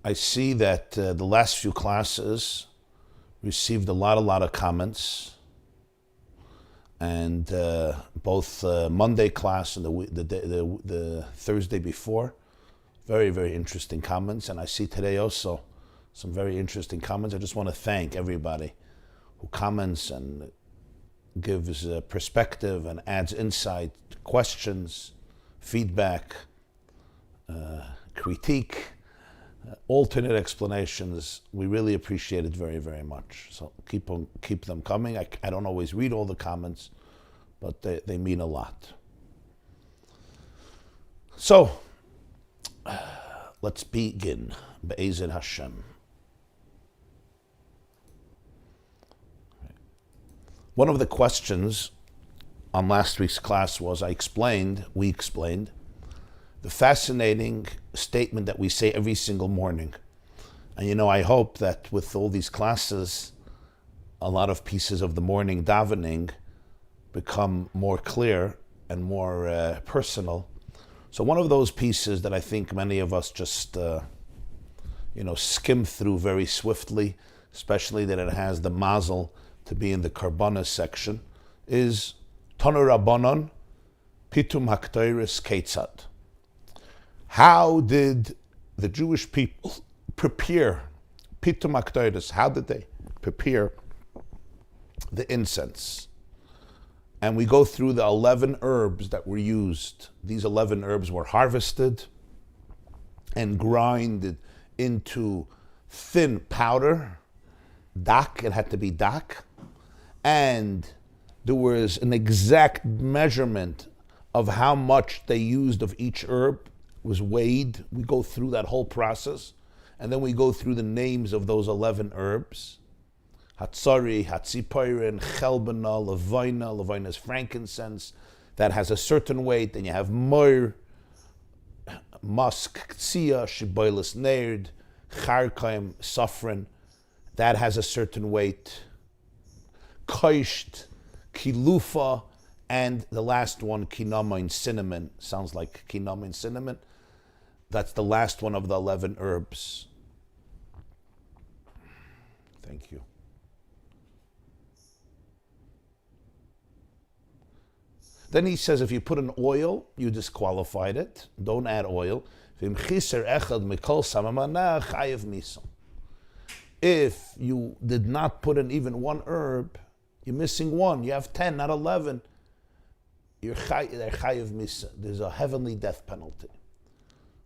I see that the last few classes received a lot of comments, and both Monday class and the Thursday before, very interesting comments, and I see today also some very interesting comments. I just want to thank everybody who comments and gives perspective and adds insight, questions, feedback, critique, alternate explanations. We really appreciate it very much. So keep them coming. I don't always read all the comments, but they mean a lot. So let's begin. Be'ezer Hashem. One of the questions on last week's class was we explained the fascinating statement that we say every single morning. And I hope that with all these classes, a lot of pieces of the morning davening become more clear and more personal. So one of those pieces that I think many of us just skim through very swiftly, especially that it has the mazel to be in the Karbanas section, is Tanu Rabbanon Pitum Haktoiris Ketzad. How did the Jewish people prepare Pitum Haktoiris? How did they prepare the incense? And we go through the 11 herbs that were used. These 11 herbs were harvested and grinded into thin powder. Dak, it had to be dak. And there was an exact measurement of how much they used of each herb. It was weighed. We go through that whole process. And then we go through the names of those 11 herbs. Hatzari, Hatzipoirin, Chelbana, Levina. Levina is frankincense. That has a certain weight. Then you have Myrrh, Musk, Tzia, Shiboilis Nerd, Charkaim, Saffron. That has a certain weight. Koisht, Kilufa, and the last one, Kinamoin, cinnamon. Sounds like Kinamoin, cinnamon. That's the last one of the 11 herbs. Thank you. Then he says if you put in oil, you disqualified it. Don't add oil. If you did not put in even one herb, you're missing one. You have 10, not 11. You're chayiv misa. There's a heavenly death penalty,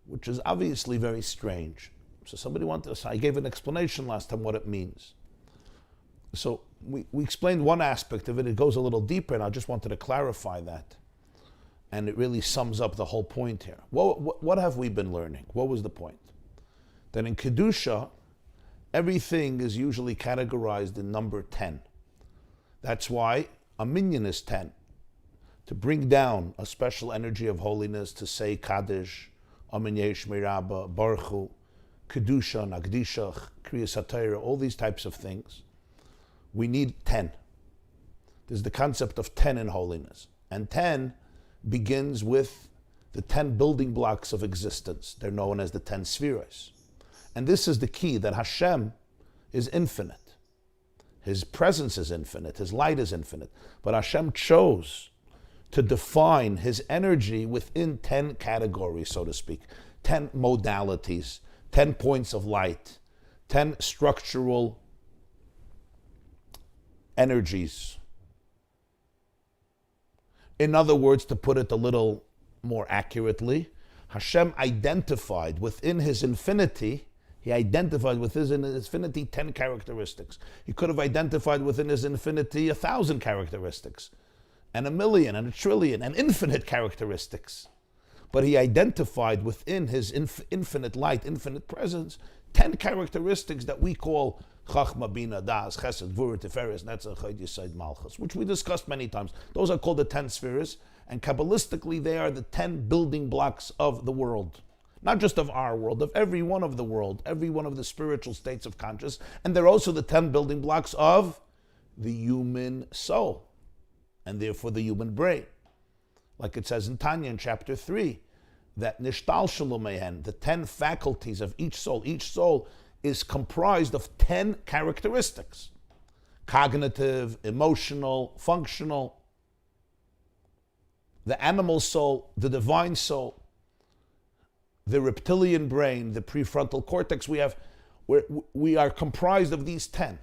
which is obviously very strange. So somebody wanted to. I gave an explanation last time what it means. So we explained one aspect of it. It goes a little deeper, and I just wanted to clarify that. And it really sums up the whole point here. What have we been learning? What was the point? That in Kedusha, everything is usually categorized in number 10. That's why a minyan is 10. To bring down a special energy of holiness, to say Kaddish, Amin Yesh Miraba, Baruch Hu, Kedusha, Nagdishach, Kriyas HaTorah, all these types of things. We need 10. There's the concept of 10 in holiness. And 10 begins with the 10 building blocks of existence. They're known as the 10 spheres. And this is the key, that Hashem is infinite. His presence is infinite. His light is infinite. But Hashem chose to define his energy within 10 categories, so to speak. 10 modalities, 10 points of light, 10 structural energies. In other words, to put it a little more accurately, Hashem identified within his infinity, he identified within his infinity 10 characteristics. He could have identified within his infinity 1,000 characteristics, and 1,000,000, and 1,000,000,000, and infinite characteristics. But he identified within his infinite light, infinite presence, 10 characteristics that we call Chachma, Bina, Das, Chesed, Gvura, Tiferes, Netzach, Chod, Yesod, Malchus, which we discussed many times. Those are called the 10 spheres, and Kabbalistically they are the 10 building blocks of the world. Not just of our world, of every one of the world, every one of the spiritual states of consciousness, and they're also the 10 building blocks of the human soul, and therefore the human brain. Like it says in Tanya in chapter 3, that nishtalshalu mehen, the 10 faculties of each soul is comprised of 10 characteristics. Cognitive, emotional, functional, the animal soul, the divine soul, the reptilian brain, the prefrontal cortex. We are comprised of these 10.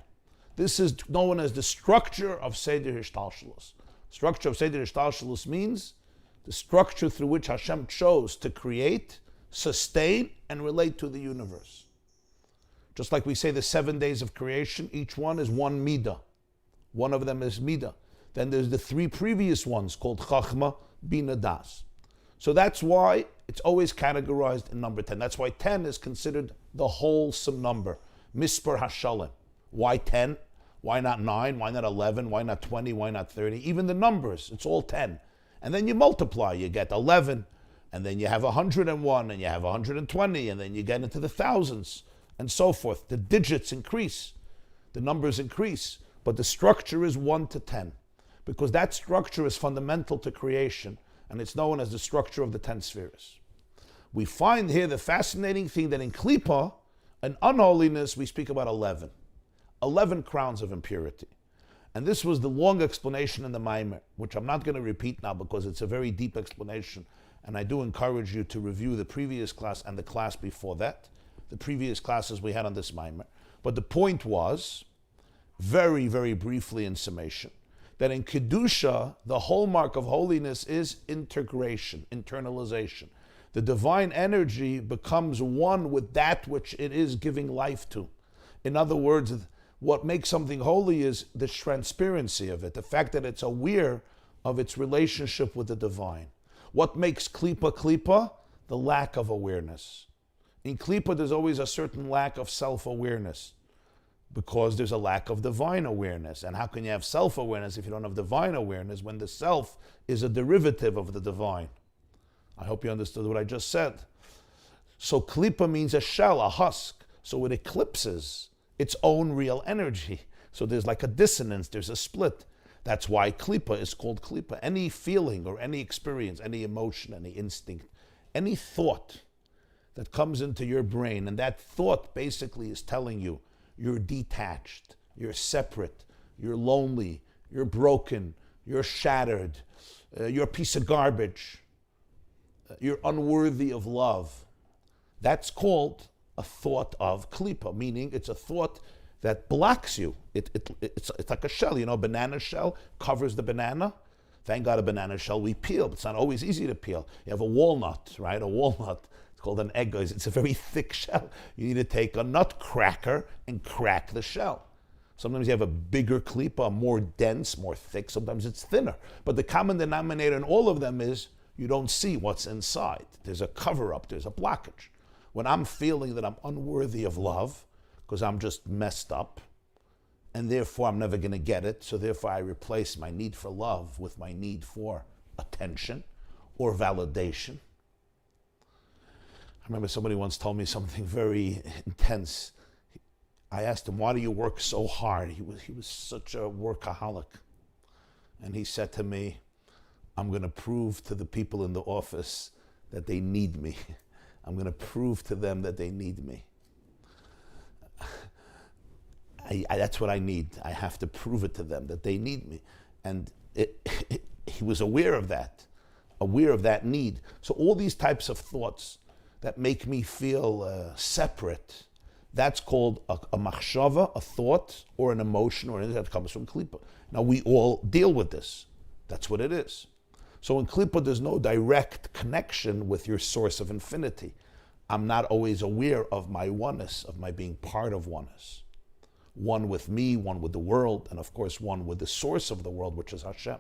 This is known as the structure of Seder Hishtalshalus. Structure of Seder Hishtalshalus means the structure through which Hashem chose to create, sustain, and relate to the universe. Just like we say the 7 days of creation, each one is one midah. One of them is midah. Then there's the 3 previous ones called Chachma, Bina, Das. So that's why it's always categorized in number 10. That's why 10 is considered the wholesome number. Mispar Hashalem. Why 10? Why not 9? Why not 11? Why not 20? Why not 30? Even the numbers, it's all 10. And then you multiply, you get 11, and then you have 101, and you have 120, and then you get into the thousands, and so forth. The digits increase, the numbers increase, but the structure is 1 to 10, because that structure is fundamental to creation, and it's known as the structure of the 10 spheres. We find here the fascinating thing that in Klippa, in unholiness, we speak about 11. 11 crowns of impurity. And this was the long explanation in the Maamar, which I'm not going to repeat now because it's a very deep explanation. And I do encourage you to review the previous class and the class before that, the previous classes we had on this Maamar. But the point was, very, very briefly in summation, that in Kedusha, the hallmark of holiness is integration, internalization. The divine energy becomes one with that which it is giving life to. In other words, what makes something holy is the transparency of it, the fact that it's aware of its relationship with the divine. What makes Klippa? The lack of awareness. In Klippa, there's always a certain lack of self-awareness because there's a lack of divine awareness. And how can you have self-awareness if you don't have divine awareness when the self is a derivative of the divine? I hope you understood what I just said. So Klippa means a shell, a husk. So it eclipses its own real energy. So there's like a dissonance, there's a split. That's why Klippa is called Klippa. Any feeling or any experience, any emotion, any instinct, any thought that comes into your brain, and that thought basically is telling you you're detached, you're separate, you're lonely, you're broken, you're shattered, you're a piece of garbage, you're unworthy of love. That's called a thought of Klippa, meaning it's a thought that blocks you. It's like a shell, a banana shell covers the banana. Thank God a banana shell we peel, but it's not always easy to peel. You have a walnut, right? A walnut, it's called an egg. It's a very thick shell. You need to take a nut cracker and crack the shell. Sometimes you have a bigger Klippa, more dense, more thick. Sometimes it's thinner. But the common denominator in all of them is you don't see what's inside. There's a cover-up, there's a blockage. When I'm feeling that I'm unworthy of love, because I'm just messed up, and therefore I'm never going to get it, so therefore I replace my need for love with my need for attention or validation. I remember somebody once told me something very intense. I asked him, why do you work so hard? He was such a workaholic. And he said to me, I'm going to prove to the people in the office that they need me. I'm going to prove to them that they need me. That's what I need. I have to prove it to them that they need me. And he was aware of that need. So all these types of thoughts that make me feel separate, that's called a machshava, a thought, or an emotion, or anything that comes from Klippa. Now we all deal with this. That's what it is. So in Klippa, there's no direct connection with your source of infinity. I'm not always aware of my oneness, of my being part of oneness. One with me, one with the world, and of course one with the source of the world, which is Hashem.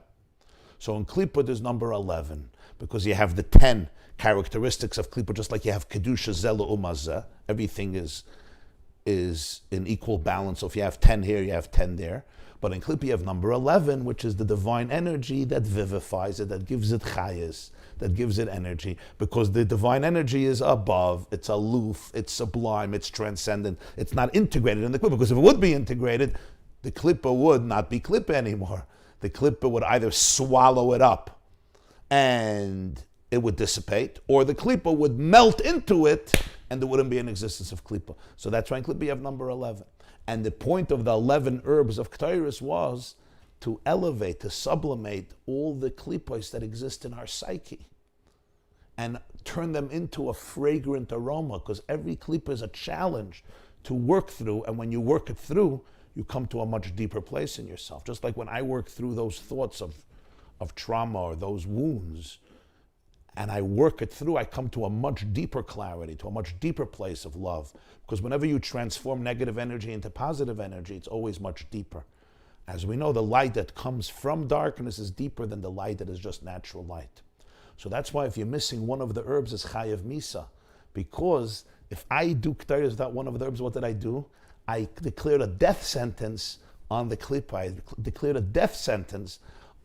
So in Klippa, there's number 11, because you have the 10 characteristics of Klippa, just like you have Kedusha, Zela, Umazeh. Everything is in equal balance. So if you have 10 here, you have 10 there. But in Klippa, you have number 11, which is the divine energy that vivifies it, that gives it chayas, that gives it energy, because the divine energy is above, it's aloof, it's sublime, it's transcendent. It's not integrated in the Klippa, because if it would be integrated, the Klippa would not be Klippa anymore. The Klippa would either swallow it up and it would dissipate, or the klipa would melt into it, and there wouldn't be an existence of klipa. So that's why in klipa you have number 11. And the point of the 11 herbs of Ketores was to elevate, to sublimate all the klipos that exist in our psyche and turn them into a fragrant aroma, because every klipa is a challenge to work through, and when you work it through, you come to a much deeper place in yourself. Just like when I work through those thoughts of trauma or those wounds, and I work it through, I come to a much deeper clarity, to a much deeper place of love. Because whenever you transform negative energy into positive energy, it's always much deeper. As we know, the light that comes from darkness is deeper than the light that is just natural light. So that's why if you're missing one of the herbs, it's chayav misa. Because if I do Ketores without one of the herbs, what did I do? I declared a death sentence on the klipa. I declared a death sentence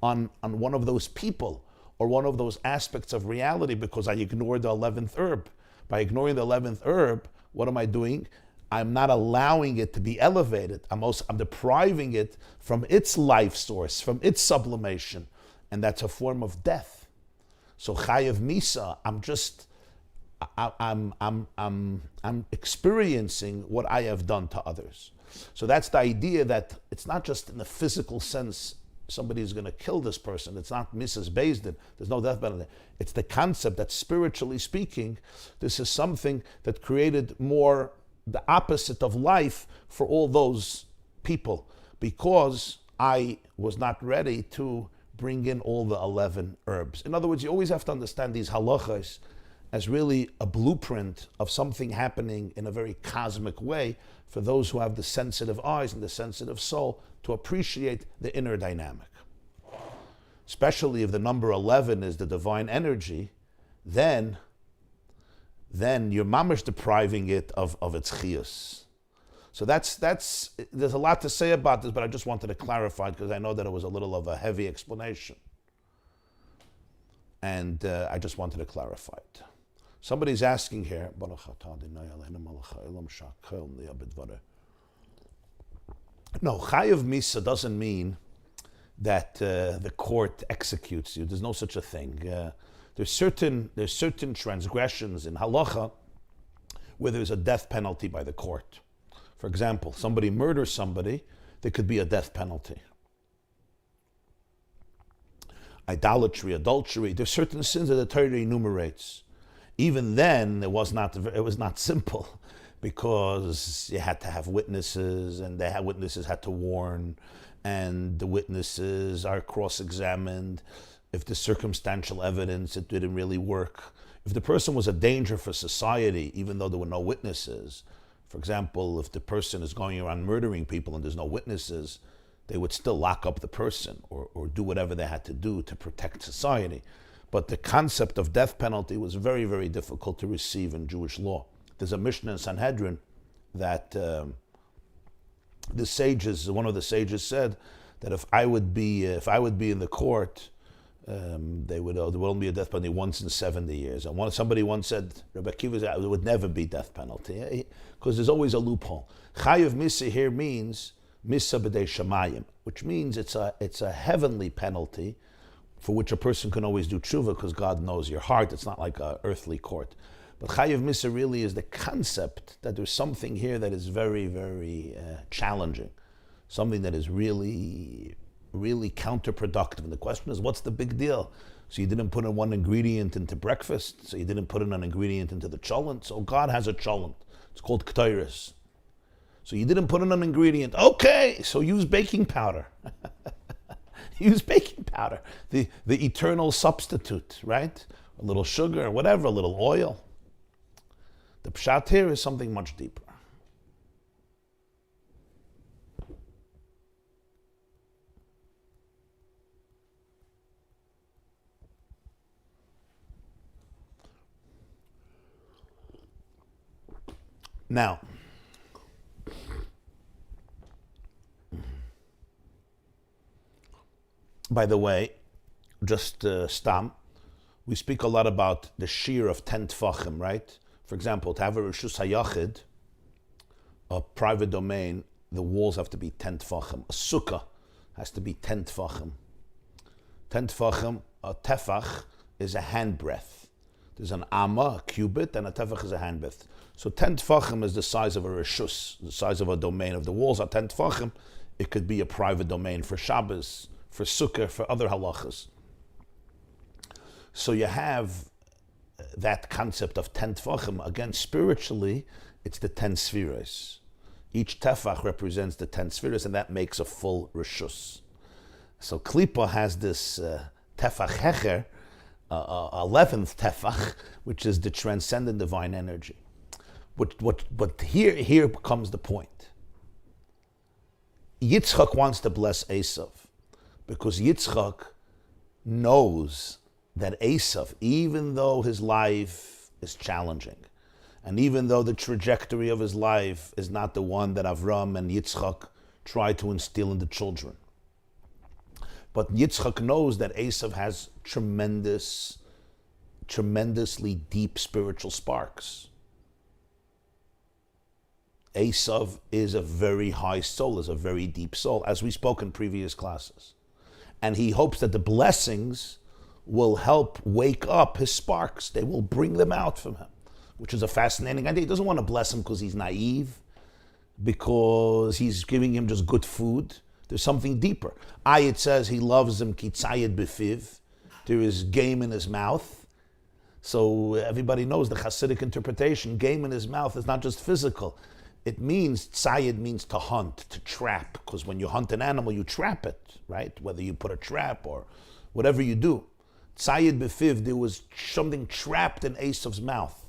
on one of those people, or one of those aspects of reality, because I ignored the 11th herb. By ignoring the 11th herb, what am I doing? I'm not allowing it to be elevated. I'm depriving it from its life source, from its sublimation, and that's a form of death. So chayav misa, I'm experiencing what I have done to others. So that's the idea, that it's not just in the physical sense somebody's going to kill this person. It's not Mrs. Bezdin. There's no death penalty. It's the concept that, spiritually speaking, this is something that created more the opposite of life for all those people, because I was not ready to bring in all the 11 herbs. In other words, you always have to understand these halachas as really a blueprint of something happening in a very cosmic way for those who have the sensitive eyes and the sensitive soul to appreciate the inner dynamic. Especially if the number 11 is the divine energy, then you're mamash depriving it of its chiyus. So that's there's a lot to say about this, but I just wanted to clarify, because I know that it was a little of a heavy explanation. And I just wanted to clarify it. Somebody's asking here, no, chayav misa doesn't mean that the court executes you. There's no such a thing. There's certain transgressions in halacha where there's a death penalty by the court. For example, somebody murders somebody, there could be a death penalty. Idolatry, adultery, there's certain sins that the Torah enumerates. Even then, it was not simple, because you had to have witnesses, and witnesses had to warn, and the witnesses are cross-examined. If the circumstantial evidence, it didn't really work. If the person was a danger for society, even though there were no witnesses, for example, if the person is going around murdering people and there's no witnesses, they would still lock up the person or do whatever they had to do to protect society. But the concept of death penalty was very, very difficult to receive in Jewish law. There's a Mishnah in Sanhedrin that one of the sages said that if I would be in the court, there would only be a death penalty once in 70 years. And somebody once said, Rabbi Akiva, there would never be death penalty, because there's always a loophole. Chayav misa here means misa b'dei shamayim, which means it's a heavenly penalty for which a person can always do tshuva, because God knows your heart. It's not like an earthly court. But chayav misa really is the concept that there's something here that is very, very challenging, something that is really, really counterproductive. And the question is, what's the big deal? So you didn't put in one ingredient into breakfast, so you didn't put in an ingredient into the cholent. So God has a cholent. It's called Ketores. So you didn't put in an ingredient. Okay, so use baking powder. Use baking powder, the eternal substitute, right? A little sugar, whatever, a little oil. The pshat here is something much deeper. Now, by the way, just stam, we speak a lot about the shear of 10 tfachim, right? For example, to have a reshus hayachid, a private domain, the walls have to be 10 tfachim. A sukkah has to be 10 tfachim. 10 tfachim, a tefach, is a handbreadth. There's an amma, a cubit, and a tefach is a handbreadth. So 10 tefachim is the size of a reshus, the size of a domain. If the walls are 10 tefachim, it could be a private domain for Shabbos, for Sukkah, for other halachas. So you have that concept of 10 tefachim. Again, spiritually, it's the 10 spheres. Each tefach represents the 10 spheres, and that makes a full reshus. So Klippa has this tefach hecher, 11th tefach, which is the transcendent divine energy. But here comes the point. Yitzchak wants to bless Esav because Yitzchak knows that Esav, even though his life is challenging, and even though the trajectory of his life is not the one that Avram and Yitzchak tried to instill in the children, but Yitzchak knows that Esav has tremendously deep spiritual sparks. Esav is a very high soul, is a very deep soul, as we spoke in previous classes. And he hopes that the blessings will help wake up his sparks. They will bring them out from him, which is a fascinating idea. He doesn't want to bless him because he's naive, because he's giving him just good food. There's something deeper. It says he loves him kitzayed befiv. There is game in his mouth. So everybody knows the Chassidic interpretation. Game in his mouth is not just physical. It means, tzayid means to hunt, to trap, because when you hunt an animal, you trap it, right? Whether you put a trap or whatever you do. Tzayid befiv, there was something trapped in Esav's mouth.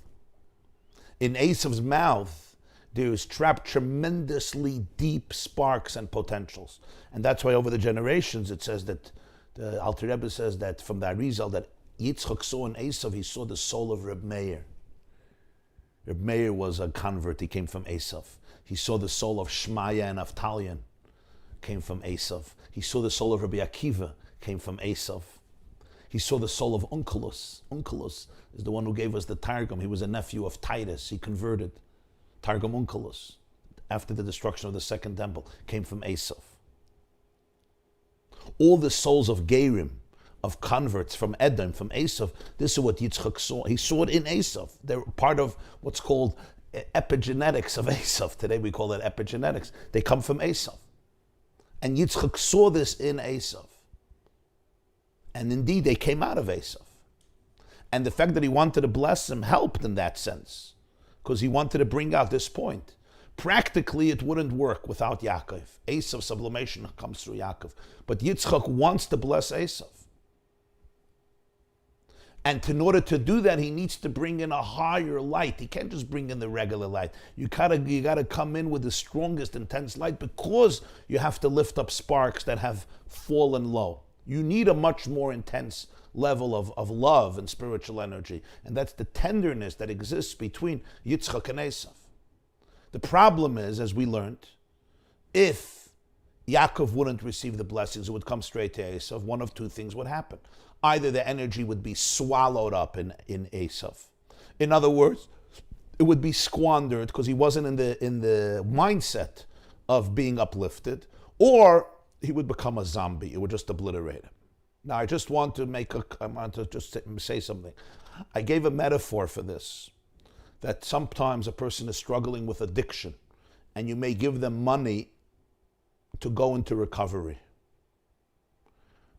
In Esav's mouth, there is trapped tremendously deep sparks and potentials. And that's why over the generations, it says that, the Alter Rebbe says that from the Arizal, that Yitzchak saw in Esav, he saw the soul of Reb Meir. Reb Meir was a convert, he came from Esav. He saw the soul of Shmaya and Avtalion, came from Esav. He saw the soul of Rabbi Akiva, came from Esav. He saw the soul of Onkelos. Onkelos is the one who gave us the Targum. He was a nephew of Titus. He converted. Targum Onkelos, after the destruction of the Second Temple, came from Esav. All the souls of Gerim, of converts from Edom, from Esav, this is what Yitzchak saw. He saw it in Esav. They're part of what's called epigenetics of Esav. Today we call it epigenetics. They come from Esav. And Yitzchak saw this in Esav. And indeed, they came out of Esav. And the fact that he wanted to bless him helped in that sense, because he wanted to bring out this point. Practically, it wouldn't work without Yaakov. Esav's sublimation comes through Yaakov. But Yitzchak wants to bless Esav. And in order to do that, he needs to bring in a higher light. He can't just bring in the regular light. You gotta come in with the strongest, intense light, because you have to lift up sparks that have fallen low. You need a much more intense level of love and spiritual energy. And that's the tenderness that exists between Yitzchak and Esav. The problem is, as we learned, if Yaakov wouldn't receive the blessings, it would come straight to Esav. One of two things would happen. Either the energy would be swallowed up in Esav. In other words, it would be squandered because he wasn't in the mindset of being uplifted, or he would become a zombie. It would just obliterate him. Now, I want to just say something. I gave a metaphor for this, that sometimes a person is struggling with addiction, and you may give them money to go into recovery,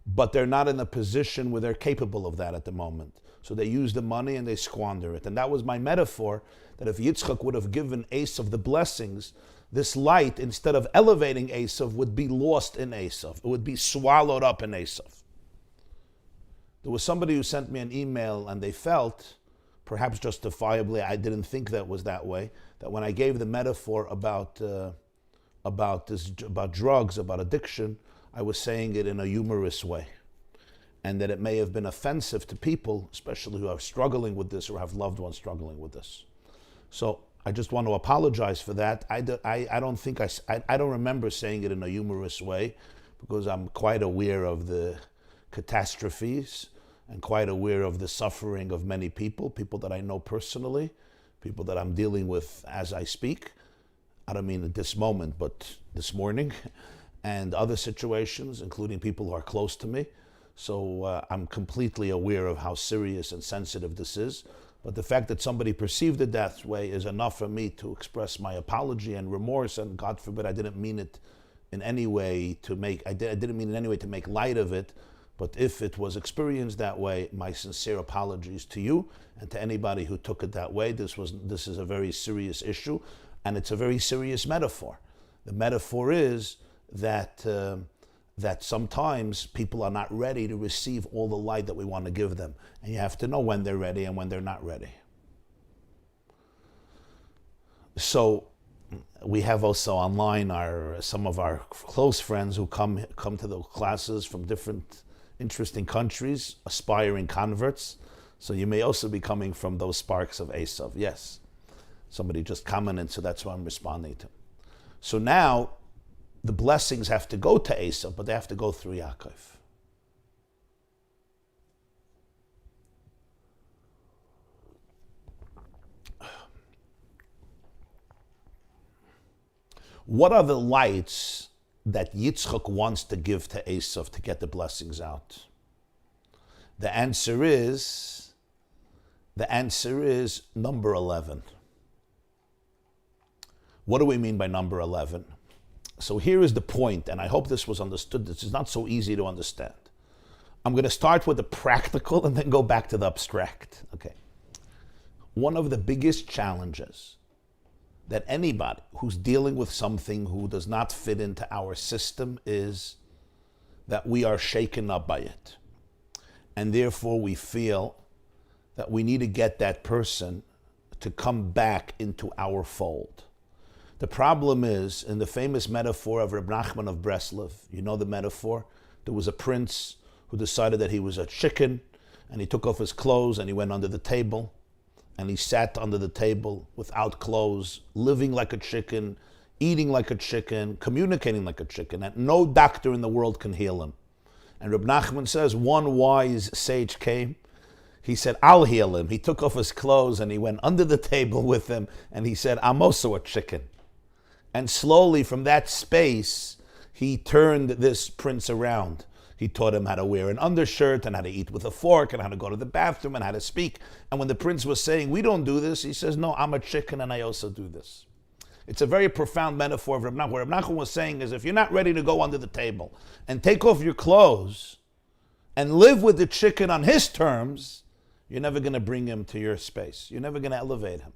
but they're not in a position where they're capable of that at the moment. So they use the money and they squander it. And that was my metaphor, that if Yitzchak would have given Esav the blessings, this light, instead of elevating Esav, would be lost in Esav. It would be swallowed up in Esav. There was somebody who sent me an email, and they felt, perhaps justifiably, I didn't think that was that way, that when I gave the metaphor about drugs, about addiction, I was saying it in a humorous way, and that it may have been offensive to people, especially who are struggling with this or have loved ones struggling with this. So I just want to apologize for that. I don't remember saying it in a humorous way, because I'm quite aware of the catastrophes and quite aware of the suffering of many people that I know personally, people that I'm dealing with as I speak. I don't mean at this moment, but this morning, and other situations, including people who are close to me. So I'm completely aware of how serious and sensitive this is. But the fact that somebody perceived it that way is enough for me to express my apology and remorse. And God forbid, I didn't mean it in any way to make. I didn't mean in any way to make light of it. But if it was experienced that way, my sincere apologies to you and to anybody who took it that way. This is a very serious issue, and it's a very serious metaphor. The metaphor is that that sometimes people are not ready to receive all the light that we want to give them, and you have to know when they're ready and when they're not ready. So we have also online some of our close friends who come to the classes from different interesting countries, aspiring converts. So you may also be coming from those sparks of Esav. Yes, somebody just commented, so that's what I'm responding to. So now the blessings have to go to Esav, but they have to go through Yaakov. What are the lights that Yitzchak wants to give to Esav to get the blessings out? The answer is number 11. What do we mean by number 11? So here is the point, and I hope this was understood. This is not so easy to understand. I'm going to start with the practical and then go back to the abstract. Okay. One of the biggest challenges that anybody who's dealing with something who does not fit into our system is that we are shaken up by it. And therefore we feel that we need to get that person to come back into our fold. The problem is, in the famous metaphor of Reb Nachman of Breslov, you know the metaphor? There was a prince who decided that he was a chicken, and he took off his clothes and he went under the table. And he sat under the table without clothes, living like a chicken, eating like a chicken, communicating like a chicken, and no doctor in the world can heal him. And Reb Nachman says, one wise sage came. He said, I'll heal him. He took off his clothes and he went under the table with him, and he said, I'm also a chicken. And slowly from that space, he turned this prince around. He taught him how to wear an undershirt and how to eat with a fork and how to go to the bathroom and how to speak. And when the prince was saying, we don't do this, he says, no, I'm a chicken and I also do this. It's a very profound metaphor of Reb Nachman. What Reb Nachman was saying is, if you're not ready to go under the table and take off your clothes and live with the chicken on his terms, you're never going to bring him to your space. You're never going to elevate him.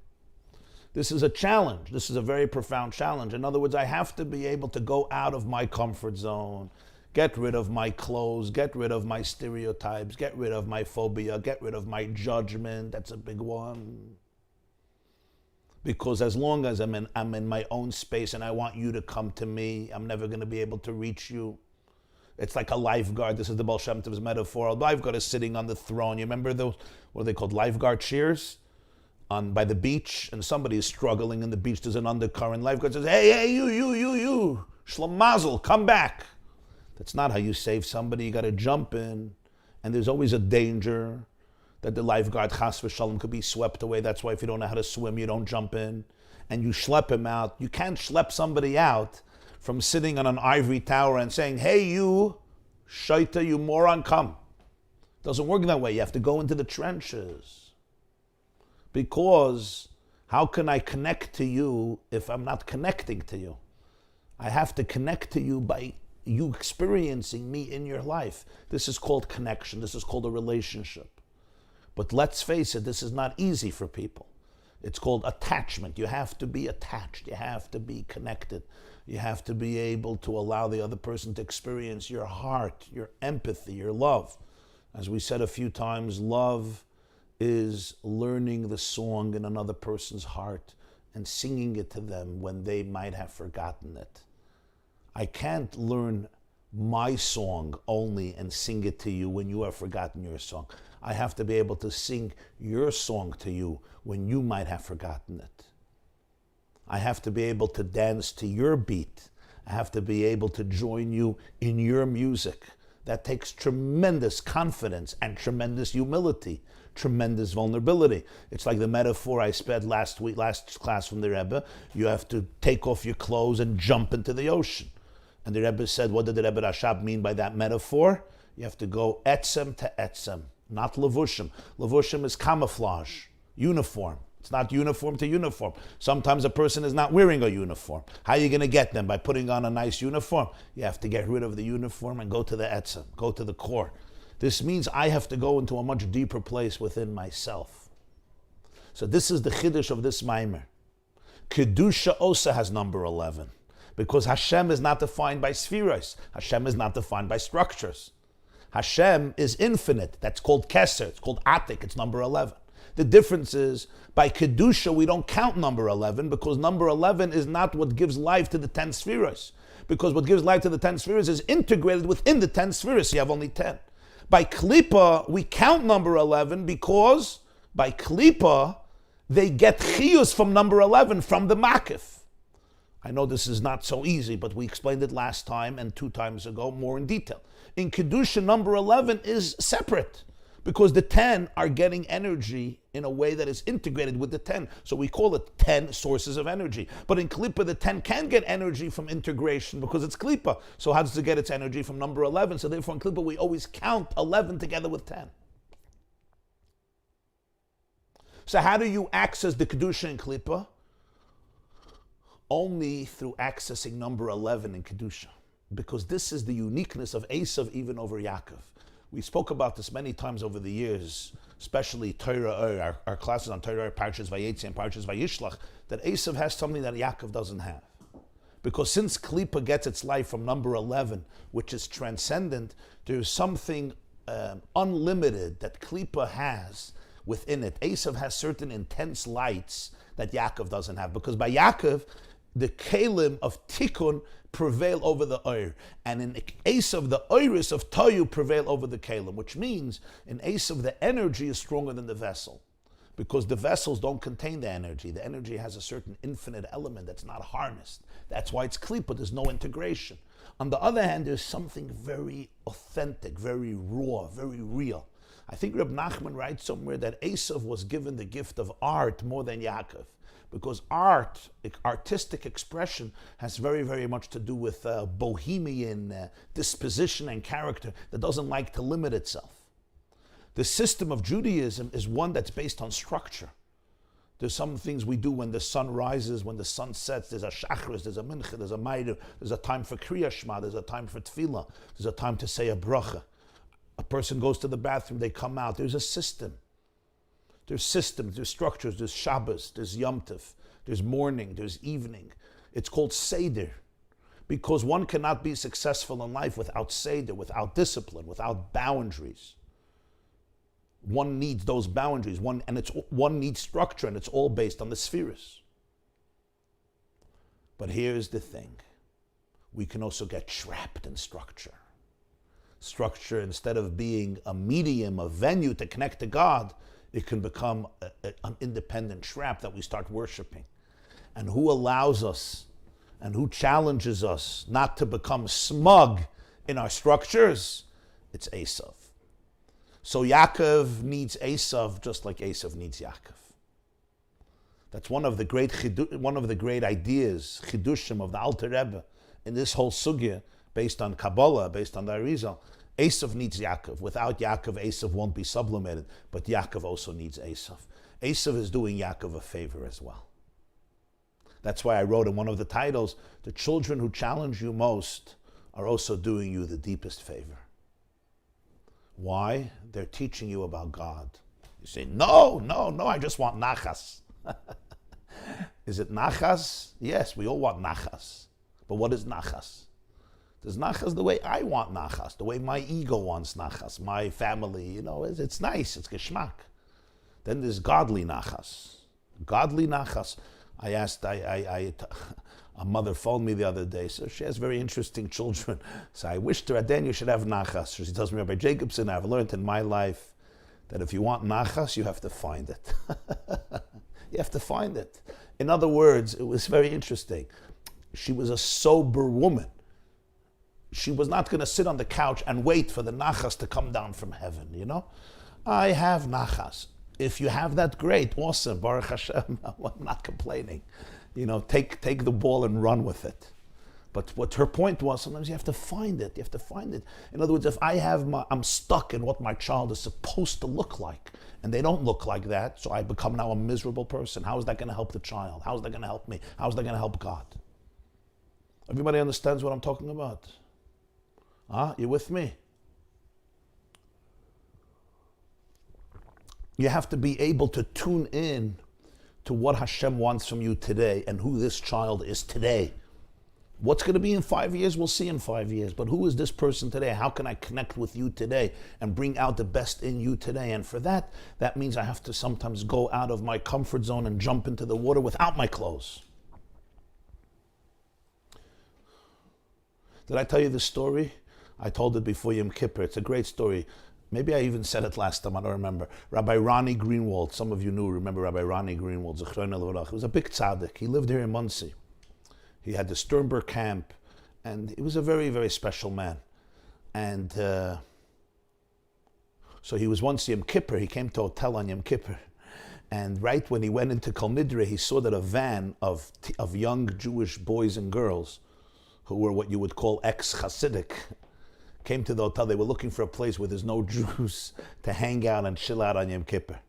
This is a challenge. This is a very profound challenge. In other words, I have to be able to go out of my comfort zone, get rid of my clothes, get rid of my stereotypes, get rid of my phobia, get rid of my judgment. That's a big one. Because as long as I'm in my own space and I want you to come to me, I'm never going to be able to reach you. It's like a lifeguard. This is the Baal Shem Tov's metaphor. A lifeguard is sitting on the throne. You remember those, what are they called, lifeguard cheers? By the beach, and somebody is struggling in the beach. There's an undercurrent. Lifeguard says, hey, you, Shlom Mazel, come back. That's not how you save somebody. You got to jump in, and there's always a danger that the lifeguard, chas v'shalom, could be swept away. That's why if you don't know how to swim, you don't jump in, and you schlep him out. You can't schlep somebody out from sitting on an ivory tower and saying, hey, you, shaita, you moron, come. It doesn't work that way. You have to go into the trenches. Because how can I connect to you if I'm not connecting to you? I have to connect to you by you experiencing me in your life. This is called connection. This is called a relationship. But let's face it, this is not easy for people. It's called attachment. You have to be attached. You have to be connected. You have to be able to allow the other person to experience your heart, your empathy, your love. As we said a few times, love is learning the song in another person's heart and singing it to them when they might have forgotten it. I can't learn my song only and sing it to you when you have forgotten your song. I have to be able to sing your song to you when you might have forgotten it. I have to be able to dance to your beat. I have to be able to join you in your music. That takes tremendous confidence and tremendous humility, tremendous vulnerability. It's like the metaphor I sped last class from the Rebbe. You have to take off your clothes and jump into the ocean. And the Rebbe said, what did the Rebbe Rashab mean by that metaphor? You have to go etzem to etzem, not levushim. Levushim is camouflage, uniform. It's not uniform to uniform. Sometimes a person is not wearing a uniform. How are you going to get them? By putting on a nice uniform. You have to get rid of the uniform and go to the etzem, go to the core. This means I have to go into a much deeper place within myself. So this is the chiddush of this Maamar. Kedusha also has number 11. Because Hashem is not defined by spheres. Hashem is not defined by structures. Hashem is infinite. That's called Keser. It's called Atik. It's number 11. The difference is, by Kedusha, we don't count number 11 because number 11 is not what gives life to the 10 spheres. Because what gives life to the 10 spheres is integrated within the 10 spheres. You have only 10. By Klippa, we count number 11 because by Klippa, they get chiyus from number 11, from the makif. I know this is not so easy, but we explained it last time and 2 times ago more in detail. In Kedusha, number 11 is separate because the 10 are getting energy in a way that is integrated with the 10. So we call it 10 sources of energy. But in Klippa, the 10 can get energy from integration because it's Klippa. So how does it get its energy from number 11? So therefore in Klippa, we always count 11 together with 10. So how do you access the Kedusha in Klippa? Only through accessing number 11 in Kedusha. Because this is the uniqueness of Esav even over Yaakov. We spoke about this many times over the years, especially Torah, our classes on Torah, Parshas Vayeitzei and Parshas Vayishlach, that Esav has something that Yaakov doesn't have. Because since Klippa gets its life from number 11, which is transcendent, there's something unlimited that Klippa has within it. Esav has certain intense lights that Yaakov doesn't have. Because by Yaakov, the kelim of tikkun prevail over the oir. And in Esav, the oiris of toyu prevail over the kelim, which means in Esav, the energy is stronger than the vessel. Because the vessels don't contain the energy. The energy has a certain infinite element that's not harnessed. That's why it's klippa, there's no integration. On the other hand, there's something very authentic, very raw, very real. I think Reb Nachman writes somewhere that Esav was given the gift of art more than Yaakov. Because art, artistic expression, has very, very much to do with bohemian disposition and character that doesn't like to limit itself. The system of Judaism is one that's based on structure. There's some things we do when the sun rises, when the sun sets. There's a shachris, there's a mincha, there's a ma'ir, there's a time for kriya shema, there's a time for tefillah, there's a time to say a bracha. A person goes to the bathroom, they come out. There's a system. There's systems, there's structures, there's Shabbos, there's Yom Tov, there's morning, there's evening. It's called Seder. Because one cannot be successful in life without Seder, without discipline, without boundaries. One needs those boundaries, one needs structure, and it's all based on the spheres. But here's the thing. We can also get trapped in structure. Structure, instead of being a medium, a venue to connect to God, it can become an independent trap that we start worshiping. And who allows us and who challenges us not to become smug in our structures? It's Esav. So Yaakov needs Esav just like Esav needs Yaakov. That's one of the great ideas, chidushim of the Alter Rebbe in this whole sugya, based on Kabbalah, based on the Arizal. Esav needs Yaakov. Without Yaakov, Esav won't be sublimated. But Yaakov also needs Esav. Esav is doing Yaakov a favor as well. That's why I wrote in one of the titles, the children who challenge you most are also doing you the deepest favor. Why? They're teaching you about God. You say, no, I just want nachas. Is it nachas? Yes, we all want nachas. But what is nachas? There's nachas the way I want nachas, the way my ego wants nachas, my family, it's nice, it's geschmack. Then there's godly nachas. Godly nachas. I asked, a mother phoned me the other day, so she has very interesting children. So I wish to Aden you should have nachas. She tells me, Rabbi Jacobson, I've learned in my life that if you want nachas, you have to find it. You have to find it. In other words, it was very interesting. She was a sober woman. She was not going to sit on the couch and wait for the nachas to come down from heaven, I have nachas. If you have that, great, awesome, Baruch Hashem, I'm not complaining. Take the ball and run with it. But what her point was, sometimes you have to find it. You have to find it. In other words, if I'm stuck in what my child is supposed to look like, and they don't look like that, so I become now a miserable person. How is that going to help the child? How is that going to help me? How is that going to help God? Everybody understands what I'm talking about? You with me? You have to be able to tune in to what Hashem wants from you today and who this child is today. What's going to be in 5 years, we'll see in 5 years. But who is this person today? How can I connect with you today and bring out the best in you today? And for that means I have to sometimes go out of my comfort zone and jump into the water without my clothes. Did I tell you this story? I told it before Yom Kippur. It's a great story. Maybe I even said it last time, I don't remember. Rabbi Ronnie Greenwald, some of you remember Rabbi Ronnie Greenwald, Zechron Levarach. He was a big tzaddik. He lived here in Monsey. He had the Sternberg camp, and he was a very, very special man. And so he was once Yom Kippur. He came to a hotel on Yom Kippur. And right when he went into Kol Nidre, he saw that a van of young Jewish boys and girls who were what you would call ex-Chassidic, came to the hotel. They were looking for a place where there's no Jews to hang out and chill out on Yom Kippur.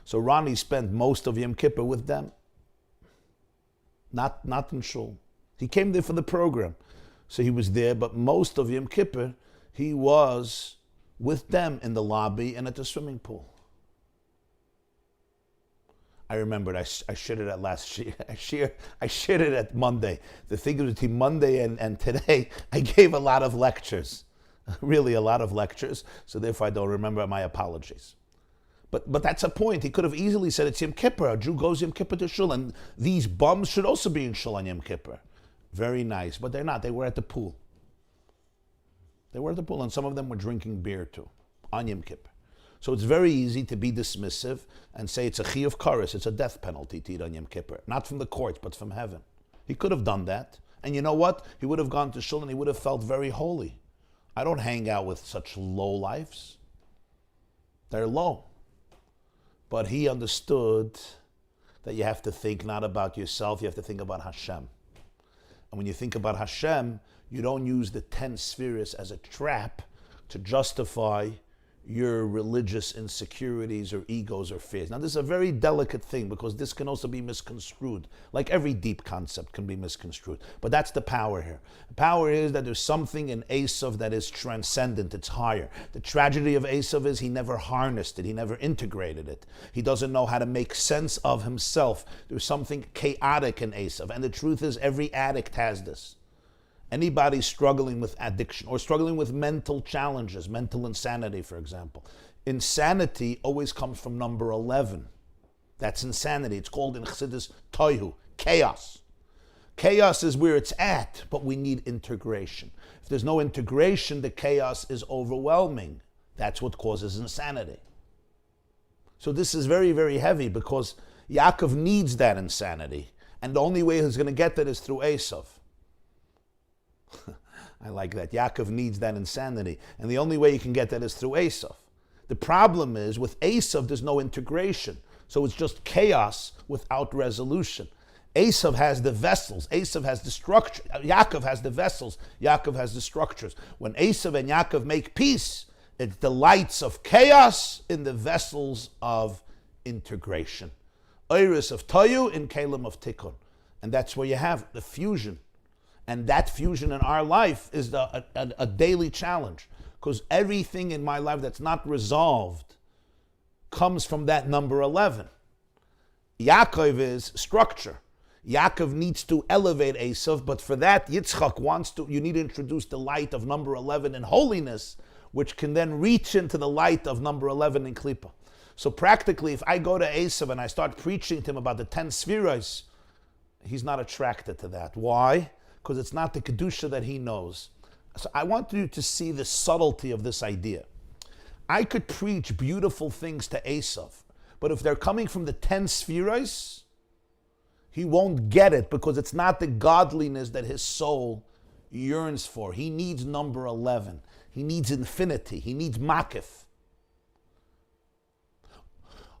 So Ronnie spent most of Yom Kippur with them. Not in shul. He came there for the program. So he was there, but most of Yom Kippur, he was with them in the lobby and at the swimming pool. I remembered, I shared it at last year. I shared it at Monday. The thing is, between Monday and today, I gave a lot of lectures. Really a lot of lectures. So therefore I don't remember, my apologies. But that's a point. He could have easily said it's Yom Kippur. A Jew goes Yom Kippur to shul, and these bums should also be in shul on Yom Kippur. Very nice, but they're not. They were at the pool. They were at the pool, and some of them were drinking beer too, on Yom Kippur. So it's very easy to be dismissive and say it's a chiyuv kares, it's a death penalty to eat on Yom Kippur. Not from the court, but from heaven. He could have done that. And you know what? He would have gone to shul and he would have felt very holy. I don't hang out with such low lives. They're low. But he understood that you have to think not about yourself, you have to think about Hashem. And when you think about Hashem, you don't use the 10 spheres as a trap to justify your religious insecurities or egos or fears. Now, this is a very delicate thing because this can also be misconstrued. Like every deep concept can be misconstrued. But that's the power here. The power is that there's something in Esav that is transcendent, it's higher. The tragedy of Esav is he never harnessed it, he never integrated it. He doesn't know how to make sense of himself. There's something chaotic in Esav. And the truth is every addict has this. Anybody struggling with addiction or struggling with mental challenges, mental insanity, for example. Insanity always comes from number 11. That's insanity. It's called in Chassidus toihu, chaos. Chaos is where it's at, but we need integration. If there's no integration, the chaos is overwhelming. That's what causes insanity. So this is very, very heavy because Yaakov needs that insanity. And the only way he's going to get that is through Esav. I like that. Yaakov needs that insanity. And the only way you can get that is through Esav. The problem is, with Esav, there's no integration. So it's just chaos without resolution. Esav has the vessels. Esav has the structure. Yaakov has the vessels. Yaakov has the structures. When Esav and Yaakov make peace, it's the lights of chaos in the vessels of integration. Iris of Toyu in Kalim of Tikkun. And that's where you have the fusion. And that fusion in our life is a daily challenge. Because everything in my life that's not resolved comes from that number 11. Yaakov is structure. Yaakov needs to elevate Esav, but for that, Yitzchak you need to introduce the light of number 11 in holiness, which can then reach into the light of number 11 in Klippa. So practically, if I go to Esav and I start preaching to him about the 10 spheres, he's not attracted to that. Why? Because it's not the Kedusha that he knows. So I want you to see the subtlety of this idea. I could preach beautiful things to Esav, but if they're coming from the 10 spheres, he won't get it because it's not the godliness that his soul yearns for. He needs number 11. He needs infinity. He needs makif.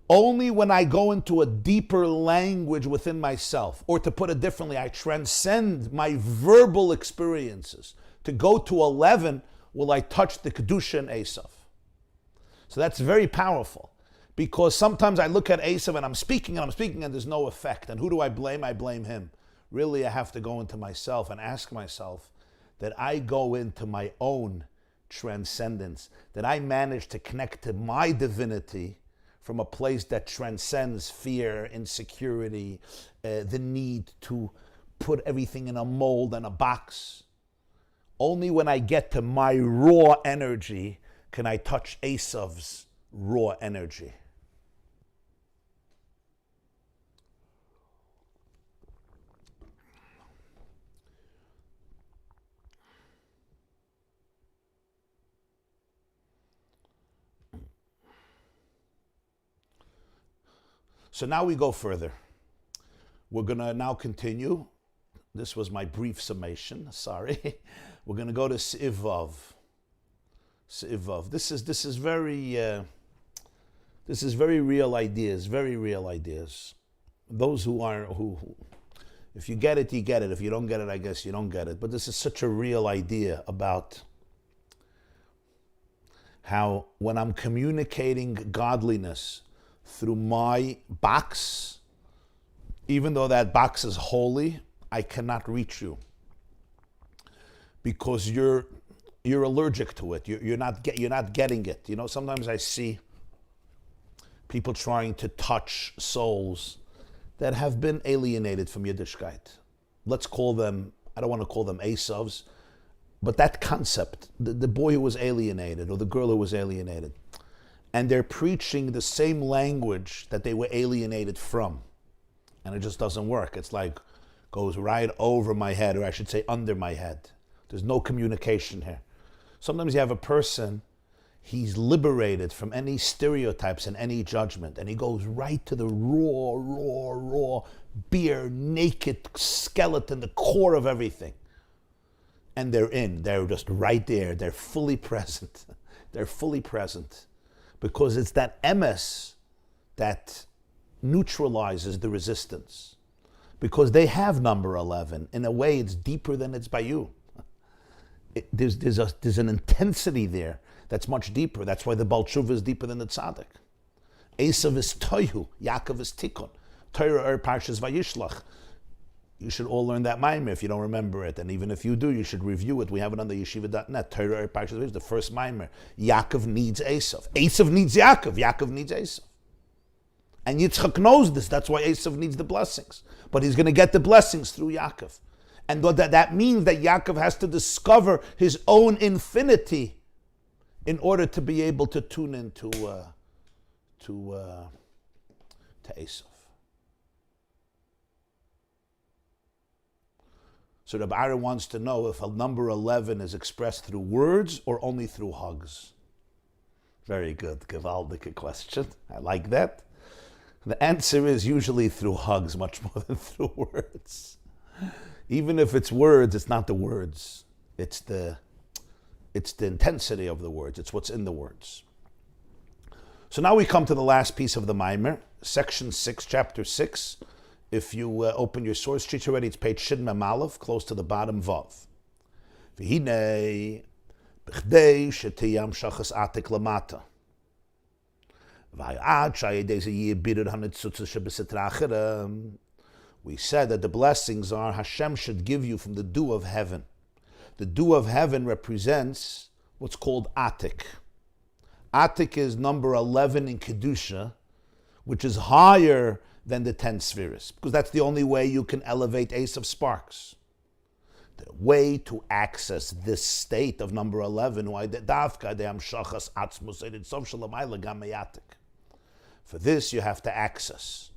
Only when I go into a deeper language within myself, or to put it differently, I transcend my verbal experiences. To go to 11, will I touch the Kedusha and Esav. So that's very powerful, because sometimes I look at Esav and I'm speaking and there's no effect. And who do I blame? I blame him. Really, I have to go into myself and ask myself that I go into my own transcendence, that I manage to connect to my divinity from a place that transcends fear, insecurity, the need to put everything in a mold and a box. Only when I get to my raw energy can I touch Esav's raw energy. So now we go further. We're going to now continue. This was my brief summation. Sorry. We're going to go to Se'ivav. Se'ivav. This is very real ideas. Very real ideas. Those who if you get it, you get it. If you don't get it, I guess you don't get it. But this is such a real idea about how when I'm communicating godliness through my box, even though that box is holy, I cannot reach you because you're allergic to it. You're not getting it. You know, sometimes I see people trying to touch souls that have been alienated from Yiddishkeit. Let's call them, I don't want to call them Esavs, but that concept, the boy who was alienated or the girl who was alienated, and they're preaching the same language that they were alienated from. And it just doesn't work. It's like, goes right over my head, or I should say under my head. There's no communication here. Sometimes you have a person, he's liberated from any stereotypes and any judgment, and he goes right to the raw, bare, naked skeleton, the core of everything. And they're just right there. They're fully present. They're fully present. Because it's that emes that neutralizes the resistance. Because they have number 11. In a way, it's deeper than it's by you. There's an intensity there that's much deeper. That's why the Baal Tshuva is deeper than the Tzaddik. Esav is Tohu, Yaakov is Tikkun. Torah Parshas Vayishlach. You should all learn that Maamar if you don't remember it. And even if you do, you should review it. We have it on the yeshiva.net. Torah Parshas Vayeitzei, the first Maamar. Yaakov needs Esav. Esav needs Yaakov. Yaakov needs Esav. And Yitzchak knows this. That's why Esav needs the blessings. But he's going to get the blessings through Yaakov. And that means that Yaakov has to discover his own infinity in order to be able to tune into Esav. So Rabbi Aaron wants to know if a number 11 is expressed through words or only through hugs. Very good, Gewaldige question. I like that. The answer is usually through hugs, much more than through words. Even if it's words, it's not the words. It's the intensity of the words. It's what's in the words. So now we come to the last piece of the Maamar, section 6, chapter 6. If you open your source sheet already, it's page Shin Mem Aleph, close to the bottom Vav. V'hinei b'chdei shetiyam shachas atik lamata. V'ayad shayedei zeh yibirud hanitzutz shebesitra achera. We said that the blessings are Hashem should give you from the dew of heaven. The dew of heaven represents what's called Atik. Atik is number 11 in Kedusha, which is higher than the 10 spheres, because that's the only way you can elevate Ace of Sparks. The way to access this state of number 11, for this you have to access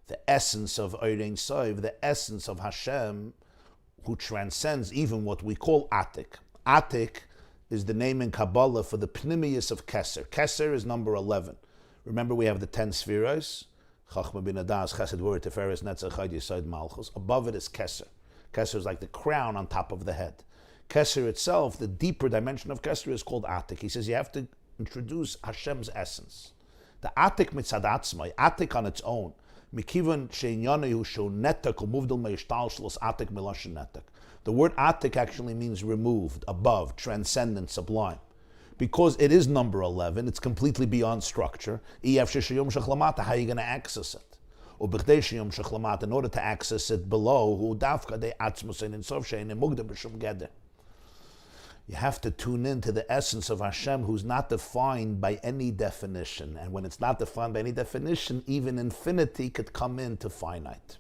the essence of Eirein Soiv, the essence of Hashem, who transcends even what we call Atik. Atik is the name in Kabbalah for the Pnimius of Keser. Keser is number 11. Remember, we have the 10 spheres. Chachma bin Adas, Chesed, Word, Teferes, Netzach, Chayd, Yesod, Malchus. Above it is Keser. Keser is like the crown on top of the head. Keser itself, the deeper dimension of Keser, is called Atik. He says you have to introduce Hashem's essence. The atik mitzad atzmai, atik on its own, mikivan she'inyanehu shu netak umuvdil meishtalshlos atik milashin netak. The word atik actually means removed, above, transcendent, sublime. Because it is number 11, it's completely beyond structure. How are you going to access it? In order to access it below, you have to tune in to the essence of Hashem, who's not defined by any definition. And when it's not defined by any definition, even infinity could come into finite.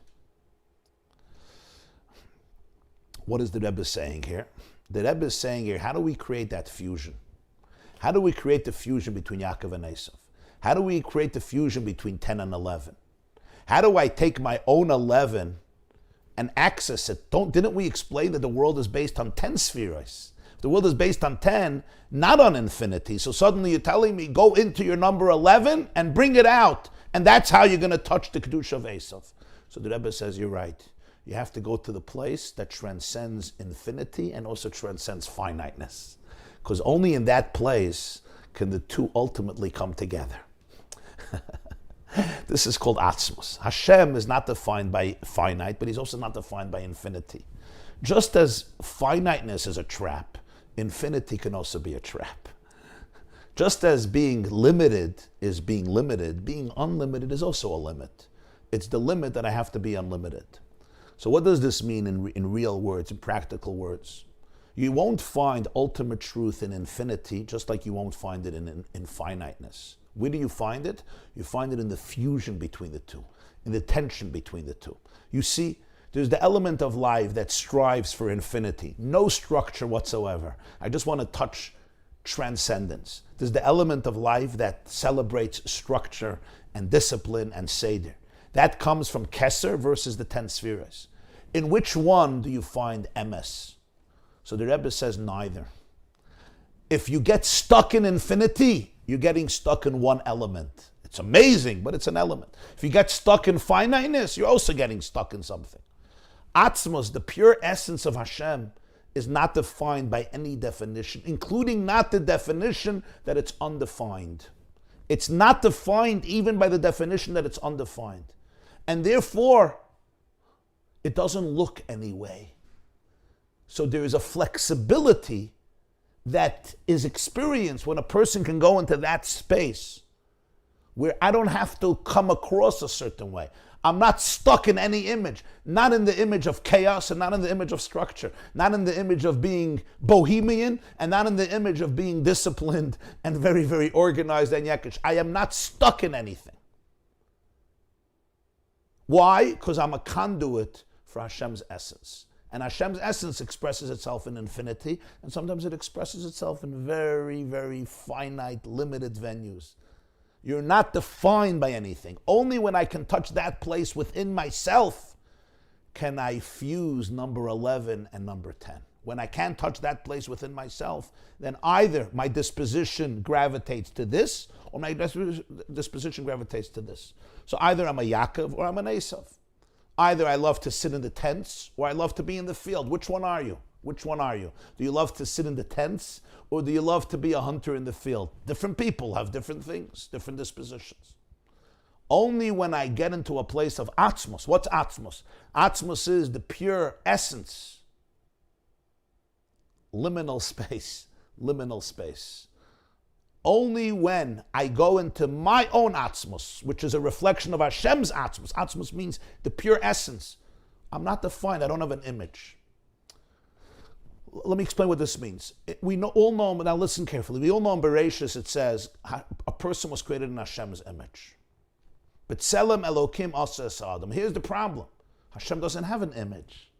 What is the Rebbe saying here? The Rebbe is saying here, how do we create that fusion? How do we create the fusion between Yaakov and Esav? How do we create the fusion between 10 and 11? How do I take my own 11 and access it? Didn't we explain that the world is based on 10 spheres? The world is based on 10, not on infinity. So suddenly you're telling me, go into your number 11 and bring it out. And that's how you're going to touch the Kedusha of Esav. So the Rebbe says, you're right. You have to go to the place that transcends infinity and also transcends finiteness. Because only in that place can the two ultimately come together. This is called Atzmos. Hashem is not defined by finite, but he's also not defined by infinity. Just as finiteness is a trap, infinity can also be a trap. Just as being limited is being limited, being unlimited is also a limit. It's the limit that I have to be unlimited. So what does this mean in real words, in practical words? You won't find ultimate truth in infinity, just like you won't find it in finiteness. Where do you find it? You find it in the fusion between the two, in the tension between the two. You see, there's the element of life that strives for infinity, no structure whatsoever. I just want to touch transcendence. There's the element of life that celebrates structure and discipline and seder. That comes from Keser versus the 10 spheres. In which one do you find emes? So the Rebbe says neither. If you get stuck in infinity, you're getting stuck in one element. It's amazing, but it's an element. If you get stuck in finiteness, you're also getting stuck in something. Atzmos, the pure essence of Hashem, is not defined by any definition, including not the definition that it's undefined. It's not defined even by the definition that it's undefined. And therefore, it doesn't look any way. So there is a flexibility that is experienced when a person can go into that space where I don't have to come across a certain way. I'm not stuck in any image, not in the image of chaos and not in the image of structure, not in the image of being bohemian and not in the image of being disciplined and very, very organized and yakish. I am not stuck in anything. Why? Because I'm a conduit for Hashem's essence. And Hashem's essence expresses itself in infinity, and sometimes it expresses itself in very, very finite, limited venues. You're not defined by anything. Only when I can touch that place within myself can I fuse number 11 and number 10. When I can't touch that place within myself, then either my disposition gravitates to this, or my disposition gravitates to this. So either I'm a Yaakov or I'm an Esav. Either I love to sit in the tents or I love to be in the field. Which one are you? Which one are you? Do you love to sit in the tents or do you love to be a hunter in the field? Different people have different things, different dispositions. Only when I get into a place of Atzmos. What's Atzmos? Atzmos is the pure essence. Liminal space. Liminal space. Only when I go into my own Atzmos, which is a reflection of Hashem's Atzmos. Atzmos means the pure essence. I'm not defined. I don't have an image. Let me explain what this means. We all know, now listen carefully. We all know in Bereshis it says a person was created in Hashem's image. But B'Tselem Elokim Asa Es Adam. Here's the problem. Hashem doesn't have an image.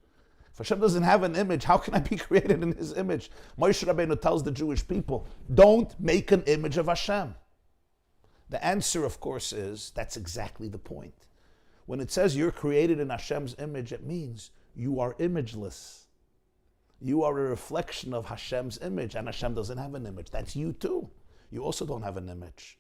If Hashem doesn't have an image, how can I be created in His image? Moshe Rabbeinu tells the Jewish people, don't make an image of Hashem. The answer, of course, is that's exactly the point. When it says you're created in Hashem's image, it means you are imageless. You are a reflection of Hashem's image, and Hashem doesn't have an image. That's you too. You also don't have an image.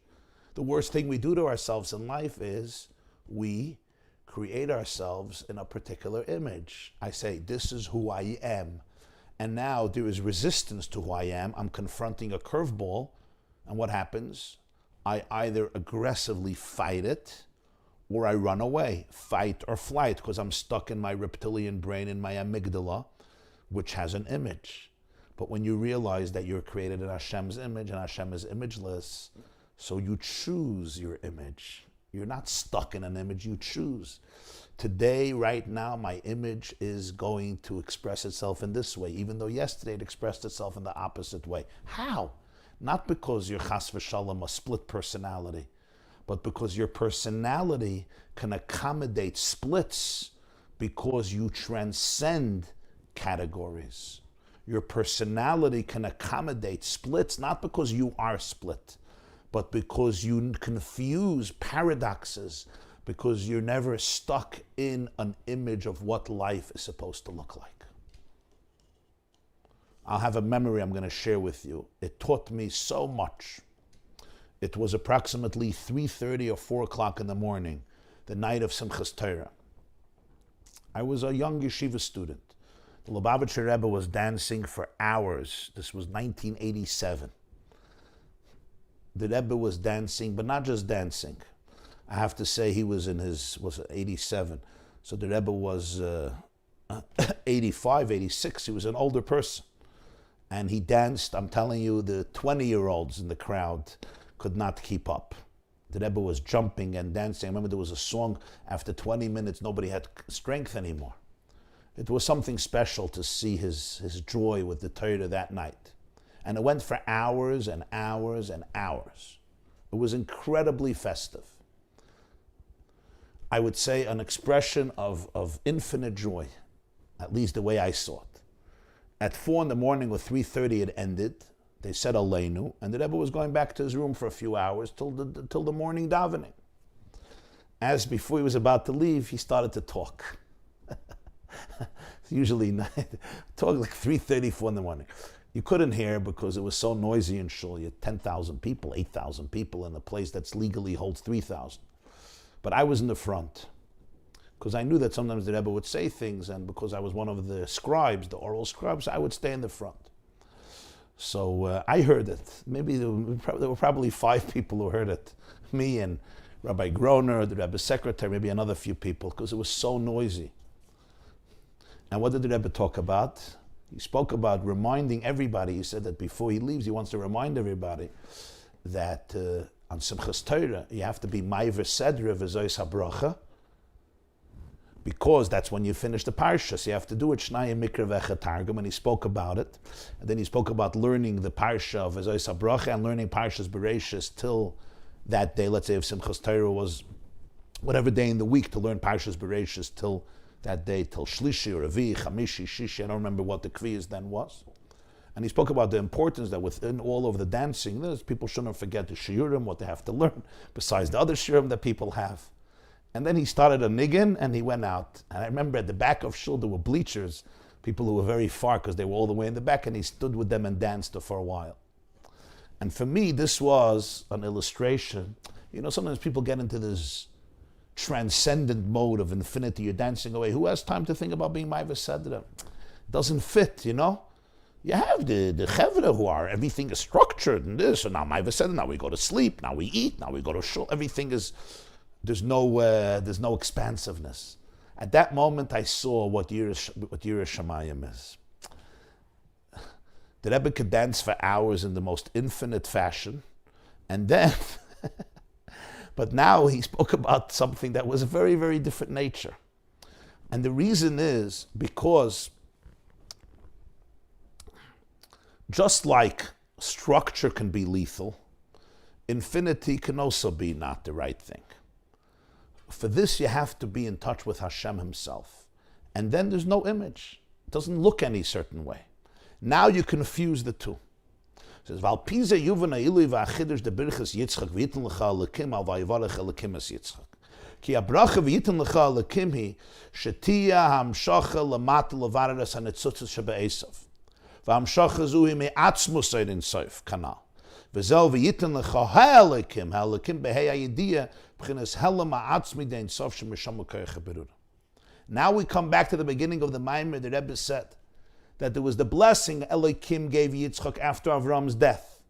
The worst thing we do to ourselves in life is we create ourselves in a particular image. I say, this is who I am. And now there is resistance to who I am. I'm confronting a curveball. And what happens? I either aggressively fight it or I run away, fight or flight, because I'm stuck in my reptilian brain, in my amygdala, which has an image. But when you realize that you're created in Hashem's image and Hashem is imageless, so you choose your image. You're not stuck in an image, you choose. Today, right now, my image is going to express itself in this way, even though yesterday it expressed itself in the opposite way. How? Not because you're chas v'shalom a split personality, but because your personality can accommodate splits because you transcend categories. Your personality can accommodate splits, not because you are split, but because you confuse paradoxes, because you're never stuck in an image of what life is supposed to look like. I'll have a memory I'm going to share with you. It taught me so much. It was approximately 3:30 or 4 o'clock in the morning, the night of Simchas Torah. I was a young yeshiva student. The Lubavitcher Rebbe was dancing for hours. This was 1987. The Rebbe was dancing, but not just dancing. I have to say he was in his, was 87. So the Rebbe was 85, 86. He was an older person. And he danced, I'm telling you, the 20-year-olds in the crowd could not keep up. The Rebbe was jumping and dancing. I remember there was a song, after 20 minutes, nobody had strength anymore. It was something special to see his joy with the Torah that night. And it went for hours and hours and hours. It was incredibly festive. I would say an expression of infinite joy, at least the way I saw it. At 4 in the morning or 3:30 it ended. They said Aleinu, and the Rebbe was going back to his room for a few hours till the morning davening. As before he was about to leave, he started to talk. Usually talk like 3:30, 4 in the morning. You couldn't hear because it was so noisy in Shul. You had 10,000 people, 8,000 people in a place that's legally holds 3,000. But I was in the front because I knew that sometimes the Rebbe would say things, and because I was one of the scribes, the oral scribes, I would stay in the front. So I heard it. Maybe there were probably 5 people who heard it. Me and Rabbi Groner, the Rebbe's secretary, maybe another few people, because it was so noisy. And what did the Rebbe talk about? He spoke about reminding everybody. He said that before he leaves, he wants to remind everybody that on Simchas Torah, you have to be Ma'aver Sedra v'Zois HaBracha, because that's when you finish the Parsha. So you have to do it, Shnayim Mikra Vecha Targum, and he spoke about it. And then he spoke about learning the Parsha of V'Zois HaBracha and learning Parshas Bereishis till that day. Let's say if Simchas Torah was whatever day in the week, to learn Parshas Bereishis till that day, till Shlishi or Revi, Chamishi, Shishi, I don't remember what the Kviyas then was. And he spoke about the importance that within all of the dancing, people shouldn't forget the shiurim, what they have to learn, besides the other shiurim that people have. And then he started a niggin and he went out. And I remember at the back of Shul there were bleachers, people who were very far because they were all the way in the back, and he stood with them and danced for a while. And for me, this was an illustration. You know, sometimes people get into this transcendent mode of infinity. You're dancing away. Who has time to think about being Ma'aver Sedra? Doesn't fit, you know? You have the chevra who are, everything is structured and this, and now Ma'aver Sedra, now we go to sleep, now we eat, now we go to shul. Everything is, there's no expansiveness. At that moment, I saw what Yiras Shamayim is. The Rebbe could dance for hours in the most infinite fashion, and then, but now he spoke about something that was a very, very different nature. And the reason is because just like structure can be lethal, infinity can also be not the right thing. For this, you have to be in touch with Hashem himself. And then there's no image. It doesn't look any certain way. Now you confuse the two. It says, Val pize yuvana ilu va'achidush de birchas Yitzchak v'yitin lecha alekim al vayivarech alekim es Yitzchak. Ki abracha v'yitin lecha alekim hi shetiya hamshacha lamata levareres hanetzutzes shebe'esav. V'hamshacha zu hi me'atzmus eidin soif kanal. V'zel v'yitin lecha ha'alekim behei ha'yidiyah b'chinas helam ha'atzmi dein sof shemisham l'koyach ha'berura. Now we come back to the beginning of the Maamar. The Rebbe said that there was the blessing Elohim gave Yitzchak after Avram's death.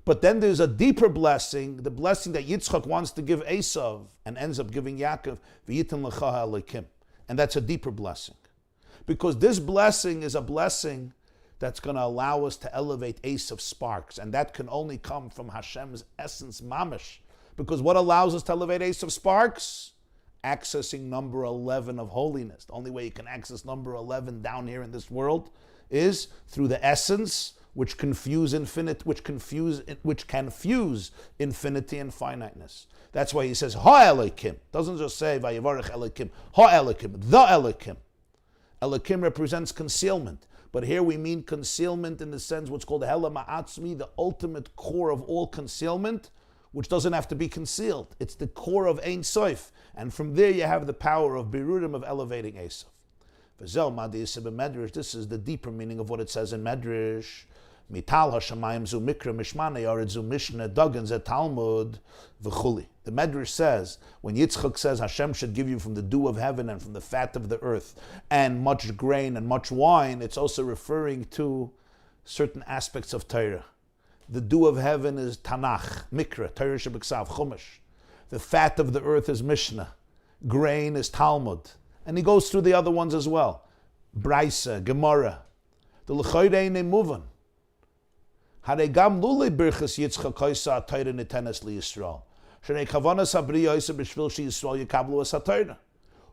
But then there's a deeper blessing, the blessing that Yitzchak wants to give Esav and ends up giving Yaakov, V'yitin lecha ha'elekim. And that's a deeper blessing. Because this blessing is a blessing that's going to allow us to elevate Esav's sparks. And that can only come from Hashem's essence, mamish. Because what allows us to elevate Esav's sparks? Accessing number 11 of holiness. The only way you can access number 11 down here in this world is through the essence which can fuse infinity and finiteness. That's why he says ha-Elokim. Doesn't just say vayivarech Elokim. Ha-Elokim, the Elokim. Elokim represents concealment. But here we mean concealment in the sense what's called Hela Ma'atzmi, the ultimate core of all concealment, which doesn't have to be concealed. It's the core of Ein Sof. And from there you have the power of Birudim, of elevating Esav. This is the deeper meaning of what it says in Medrash. Mital Hashemayim zu mikra mishmane yared zu mishne dagan ze Talmud v'chuli. The Medrash says, when Yitzchak says Hashem should give you from the dew of heaven and from the fat of the earth and much grain and much wine, it's also referring to certain aspects of Torah. The dew of heaven is Tanakh, Mikra, Torah Shebeksav, Chumash. The fat of the earth is Mishnah. Grain is Talmud. And he goes through the other ones as well. Braisa, Gemara. The Lecha Einay Muvan. Haregam Lule Birchas Yitzchak Koisa Torah Nitenes Li Yisrael. Shnei Kavanas Habriya Isa B'Shvil Shi Yisrael Yikablu As HaTorah.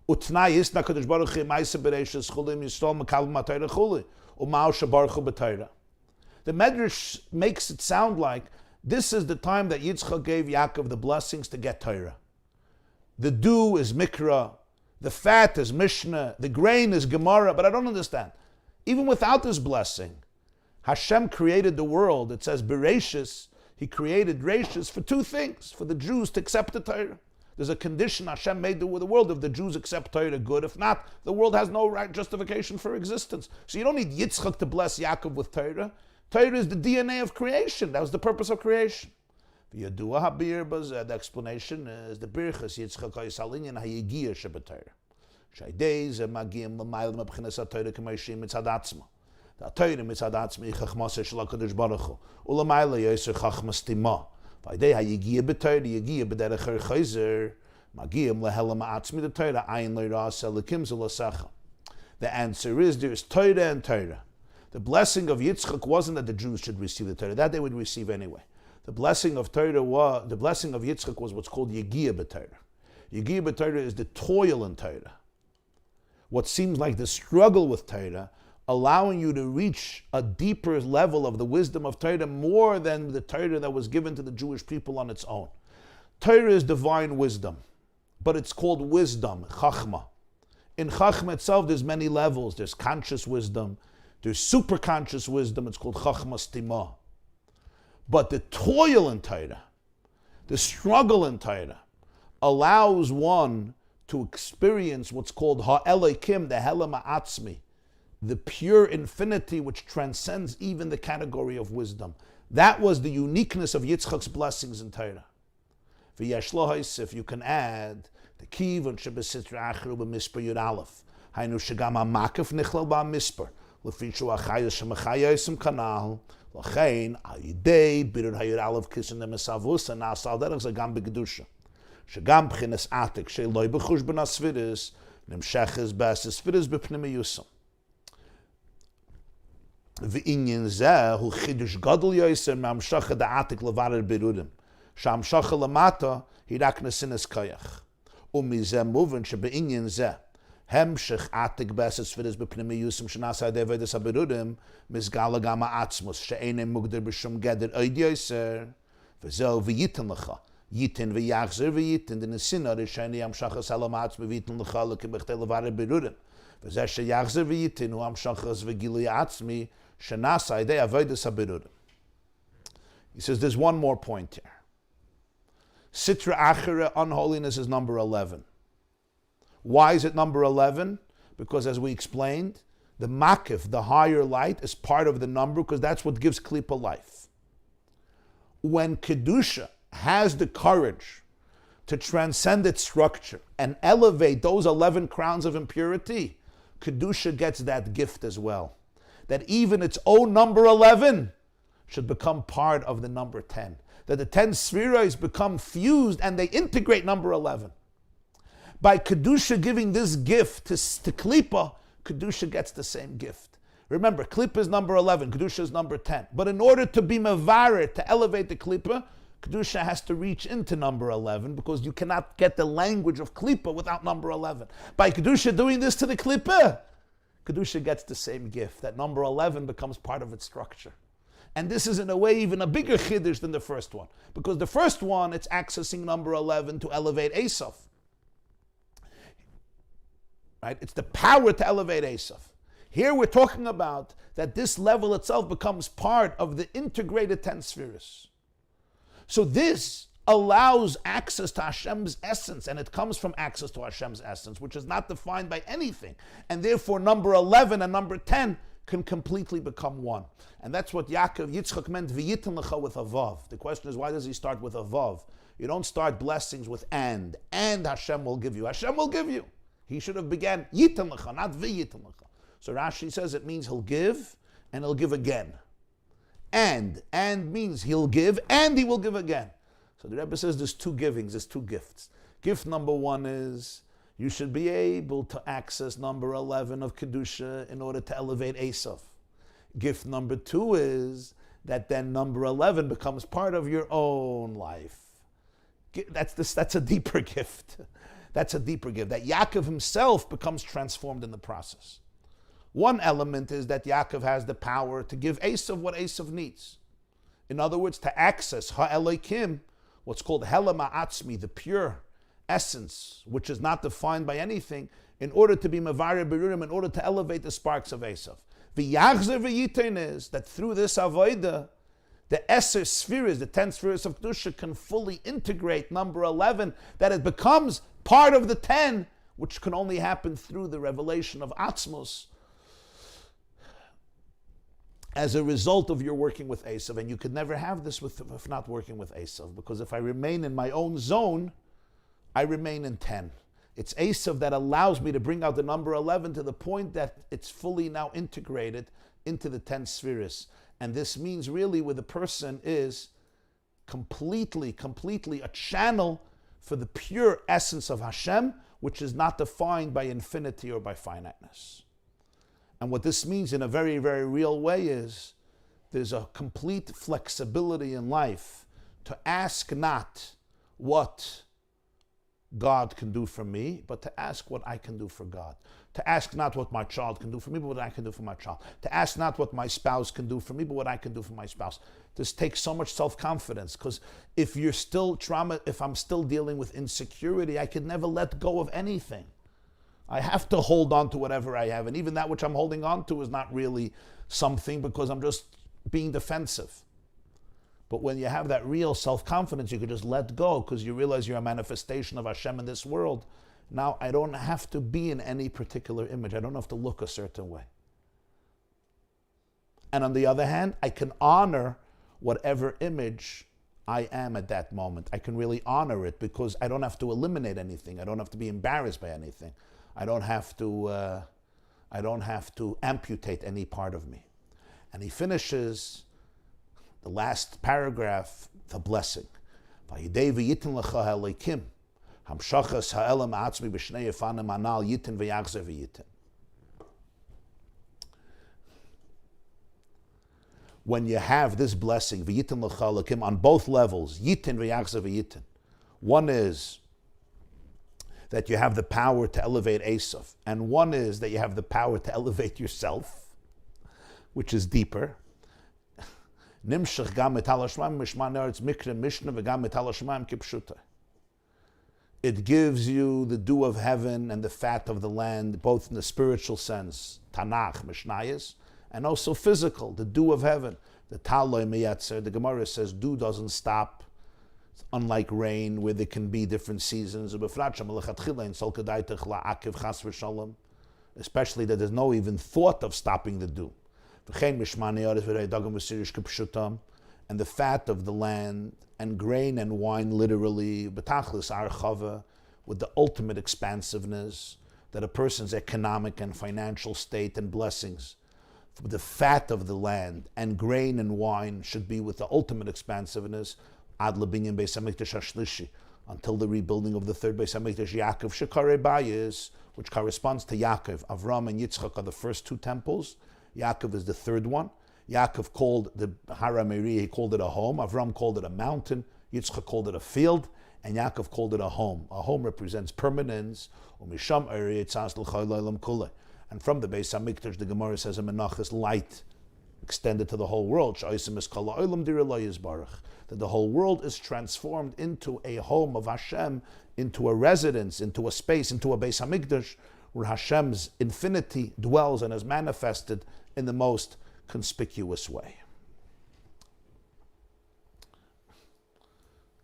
Utnai Is NaKadosh Baruch Hu Ma'isa B'Reishis Chulim Yisrael Mekablu MaTorah Chuli Uma'u Shabaruch Hu B'Torah. The Medrash makes it sound like this is the time that Yitzchak gave Yaakov the blessings to get Torah. The dew is Mikra, the fat is Mishnah, the grain is Gemara, but I don't understand. Even without this blessing, Hashem created the world. It says Bereshis, He created Reshis for two things, for the Jews to accept the Torah. There's a condition Hashem made with the world. If the Jews accept Torah, good. If not, the world has no right justification for existence. So you don't need Yitzchak to bless Yaakov with Torah. Torah is the DNA of creation. That was the purpose of creation. The explanation is the Birchas Yitzchak Ha'Yisalinyan Ha'Yigiyah Shebetorah. Shaydei Ze Magiyim L'mayl Mebchinas HaTorah K'mayshim Mitzad Atzma. The Torah Mitzad Atzma Yichachmaseh Shel HaKadosh Baruch Hu. U'Lamayla Yoser Chachmas Tima. Vaydei Ha'Yigiyah Betorah Yigiyah B'derech Chayzer Magiyim L'Hela Ma'atzmi the Torah Ayin L'Ras Elikim Z'Lasecha. The answer is there is Torah and Torah. The blessing of Yitzchak wasn't that the Jews should receive the Torah. That they would receive anyway. The blessing of Yitzchak was what's called Yigiyah B'Torah. Yigiyah B'Torah is the toil in Torah. What seems like the struggle with Torah, allowing you to reach a deeper level of the wisdom of Torah more than the Torah that was given to the Jewish people on its own. Torah is divine wisdom, but it's called wisdom, Chachma. In Chachma itself, there's many levels. There's conscious wisdom. There's superconscious wisdom, it's called Chachmas Tima. But the toil in Torah, the struggle in Torah, allows one to experience what's called Ha-Elokim, the Hela Ma'atzmi, the pure infinity which transcends even the category of wisdom. That was the uniqueness of Yitzchak's blessings in Torah. V'yesh lohos, if you can add, the Kivon Shebesitra Achru B'Misper Yud Aleph, Hainu Shegam HaMakif Nichlal B'Misper, L'fichu Achayos Shemachayos Kanal, L'chein Ayidei Birur Hayur Aleph Kissen Demesavus and Asal Derech Zagam B'Gedusha. Shegam B'chines Atik She'loi B'chush B'Nasviris Nimsheches B'Asis Viris B'Pnimiyusam. V'inyin Zeh Hu Chidush Gadol Yoser Ma'amshacha Da'atik Levarer Birudim Sha'amshacha Lamata Hirak Nesinis Kayach Umizeh Muven She'b'inyin Zeh Hemshech Atik B'Asis Viris B'Pnimiyusam Shenasa Devedes HaBirudim Mizgala Gama Atzmus She'enem Mugder B'Shum Geder Oid Yoser V'zeh V'yitin Lecha Yitin v'yachzer v'yitin the nesina rishayni amshachas alamatz v'yitin l'chalak b'chtei levarer birudim v'zeh sheyachzer v'yitin hu amshachas v'gilui atzmi shenasa idei avodas habirudim. He says there's one more point here. Sitra achera, unholiness, is number 11. Why is it number 11? Because as we explained, the makif, the higher light, is part of the number because that's what gives klipa life. When kedusha has the courage to transcend its structure and elevate those 11 crowns of impurity, Kedusha gets that gift as well. That even its own number 11 should become part of the number 10. That the 10 spheres become fused and they integrate number 11. By Kedusha giving this gift to Klippa, Kedusha gets the same gift. Remember, Klippa is number 11, Kedusha is number 10. But in order to be Mevarer, to elevate the Klippa, Kedusha has to reach into number 11 because you cannot get the language of Klippa without number 11. By Kedusha doing this to the Klippa, Kedusha gets the same gift, that number 11 becomes part of its structure. And this is in a way even a bigger chiddush than the first one. Because the first one, it's accessing number 11 to elevate Esav. Right? It's the power to elevate Esav. Here we're talking about that this level itself becomes part of the integrated 10 spheres. So this allows access to Hashem's essence, and it comes from access to Hashem's essence, which is not defined by anything. And therefore number 11 and number 10 can completely become one. And that's what Yitzchak meant, V'yitin lecha, with a vav. The question is, why does he start with a vav? You don't start blessings with and Hashem will give you. Hashem will give you. He should have began yitin lecha, not v'yitin lecha. So Rashi says it means he'll give and he'll give again. And means he'll give and he will give again. So the Rebbe says there's two givings, there's two gifts. Gift number one is you should be able to access number 11 of Kedusha in order to elevate Esav. Gift number two is that then number 11 becomes part of your own life. That's a deeper gift. That's a deeper gift. That Yaakov himself becomes transformed in the process. One element is that Yaakov has the power to give Esav what Esav needs. In other words, to access Ha'elokim, what's called Hela Ma'atzmi, the pure essence, which is not defined by anything, in order to be Mevarer Berurim, in order to elevate the sparks of Esav. V'yachzer v'yitein is that through this avodah, the Eser spheres, the 10 spheres of Kedusha, can fully integrate number 11, that it becomes part of the 10, which can only happen through the revelation of Atzmos, as a result of your working with Esav. And you could never have this if not working with Esav, because if I remain in my own zone, I remain in 10. It's Esav that allows me to bring out the number 11 to the point that it's fully now integrated into the 10 spheres. And this means really where the person is completely a channel for the pure essence of Hashem, which is not defined by infinity or by finiteness. And what this means in a very, very real way is there's a complete flexibility in life to ask not what God can do for me, but to ask what I can do for God. To ask not what my child can do for me, but what I can do for my child. To ask not what my spouse can do for me, but what I can do for my spouse. This takes so much self-confidence, because if I'm still dealing with insecurity, I could never let go of anything. I have to hold on to whatever I have, and even that which I'm holding on to is not really something, because I'm just being defensive. But when you have that real self-confidence, you can just let go, because you realize you're a manifestation of Hashem in this world. Now I don't have to be in any particular image. I don't have to look a certain way. And on the other hand, I can honor whatever image I am at that moment. I can really honor it, because I don't have to eliminate anything. I don't have to be embarrassed by anything. I don't have to amputate any part of me. And he finishes the last paragraph, the blessing. V'yidei v'yitin lecha ha'elokim, hamshachas ha'elam atzmi b'shnei yifanim anal yitin v'yachzer v'yitin. When you have this blessing, v'yitin lecha ha'elokim, on both levels, yitin v'yachzer v'yitin. One is that you have the power to elevate Esav, and one is that you have the power to elevate yourself, which is deeper. Nimshach gam metal hashmaim mishman eretz mikra mishna v'gam metal hashmaim kipshuta. It gives you the dew of heaven and the fat of the land, both in the spiritual sense, Tanakh, Mishnayos, and also physical, the dew of heaven. The Taloi Meyatzer, the Gemara says, dew doesn't stop. Unlike rain, where there can be different seasons, especially that there's no even thought of stopping the dew. And the fat of the land, and grain and wine literally, with the ultimate expansiveness, that a person's economic and financial state and blessings. the fat of the land and grain and wine should be with the ultimate expansiveness ad lebinyan Beis Hamikdash hashlishi, until the rebuilding of the third Beis Hamikdash. Yaakov shekare bayis, which corresponds to Yaakov. Avram and Yitzchak are the first two temples. Yaakov is the third one. Yaakov called the Hara Meri, he called it a home. Avram called it a mountain. Yitzchak called it a field. And Yaakov called it a home. A home represents permanence. And from the Beis Hamikdash, the Gemara says a menachas light extended to the whole world. That the whole world is transformed into a home of Hashem, into a residence, into a space, into a Beis Hamikdash, where Hashem's infinity dwells and is manifested in the most conspicuous way.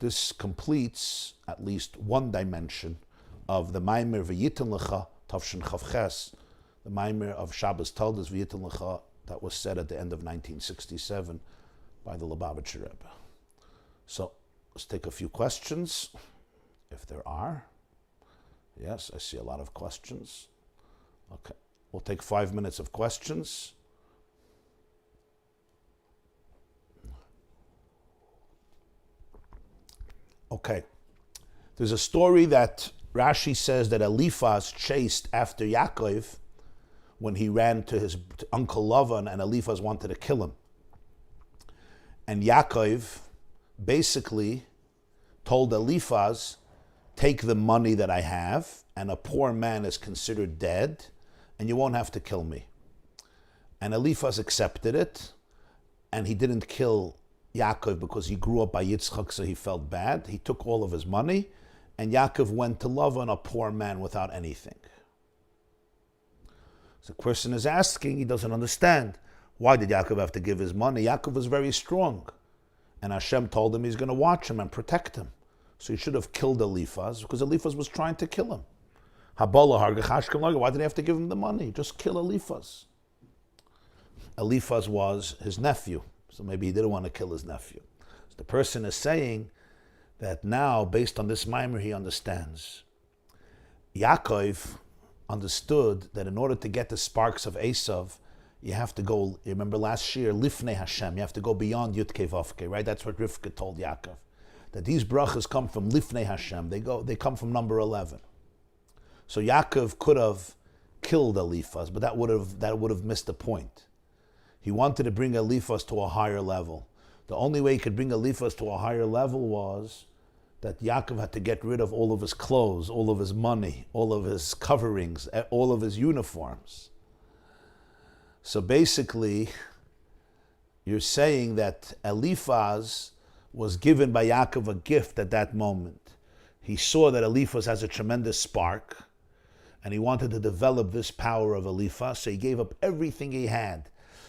This completes at least one dimension of the Maamar V'yitin Lecha Tavshin Chavches, the Maamar of Shabbos Toldos V'yitin Lecha that was said at the end of 1967 by the Lubavitcher Rebbe. So let's take a few questions, if there are. Yes, I see a lot of questions. Okay, we'll take 5 minutes of questions. Okay, there's a story that Rashi says that Eliphaz chased after Yaakov when he ran to his uncle Lavan, and Eliphaz wanted to kill him. And Yaakov basically told Eliphaz, take the money that I have, and a poor man is considered dead, and you won't have to kill me. And Eliphaz accepted it, and he didn't kill Yaakov because he grew up by Yitzchak, so he felt bad. He took all of his money, and Yaakov went to Lavan, a poor man without anything. So the person is asking, he doesn't understand. Why did Yaakov have to give his money? Yaakov was very strong, and Hashem told him he's going to watch him and protect him. So he should have killed Eliphaz, because Eliphaz was trying to kill him. Why did he have to give him the money? Just kill Eliphaz. Eliphaz was his nephew, so maybe he didn't want to kill his nephew. So the person is saying that now, based on this Maamar, he understands. Yaakov understood that in order to get the sparks of Esav, you have to go, you remember last year, Lifnei Hashem, you have to go beyond Yudke Vavke, right? That's what Rivka told Yaakov. That these brachas come from Lifnei Hashem, they come from number 11. So Yaakov could have killed Eliphaz, but that would have missed the point. He wanted to bring Eliphaz to a higher level. The only way he could bring Eliphaz to a higher level was that Yaakov had to get rid of all of his clothes, all of his money, all of his coverings, all of his uniforms. So basically, you're saying that Eliphaz was given by Yaakov a gift at that moment. He saw that Eliphaz has a tremendous spark, and he wanted to develop this power of Eliphaz, so he gave up everything he had.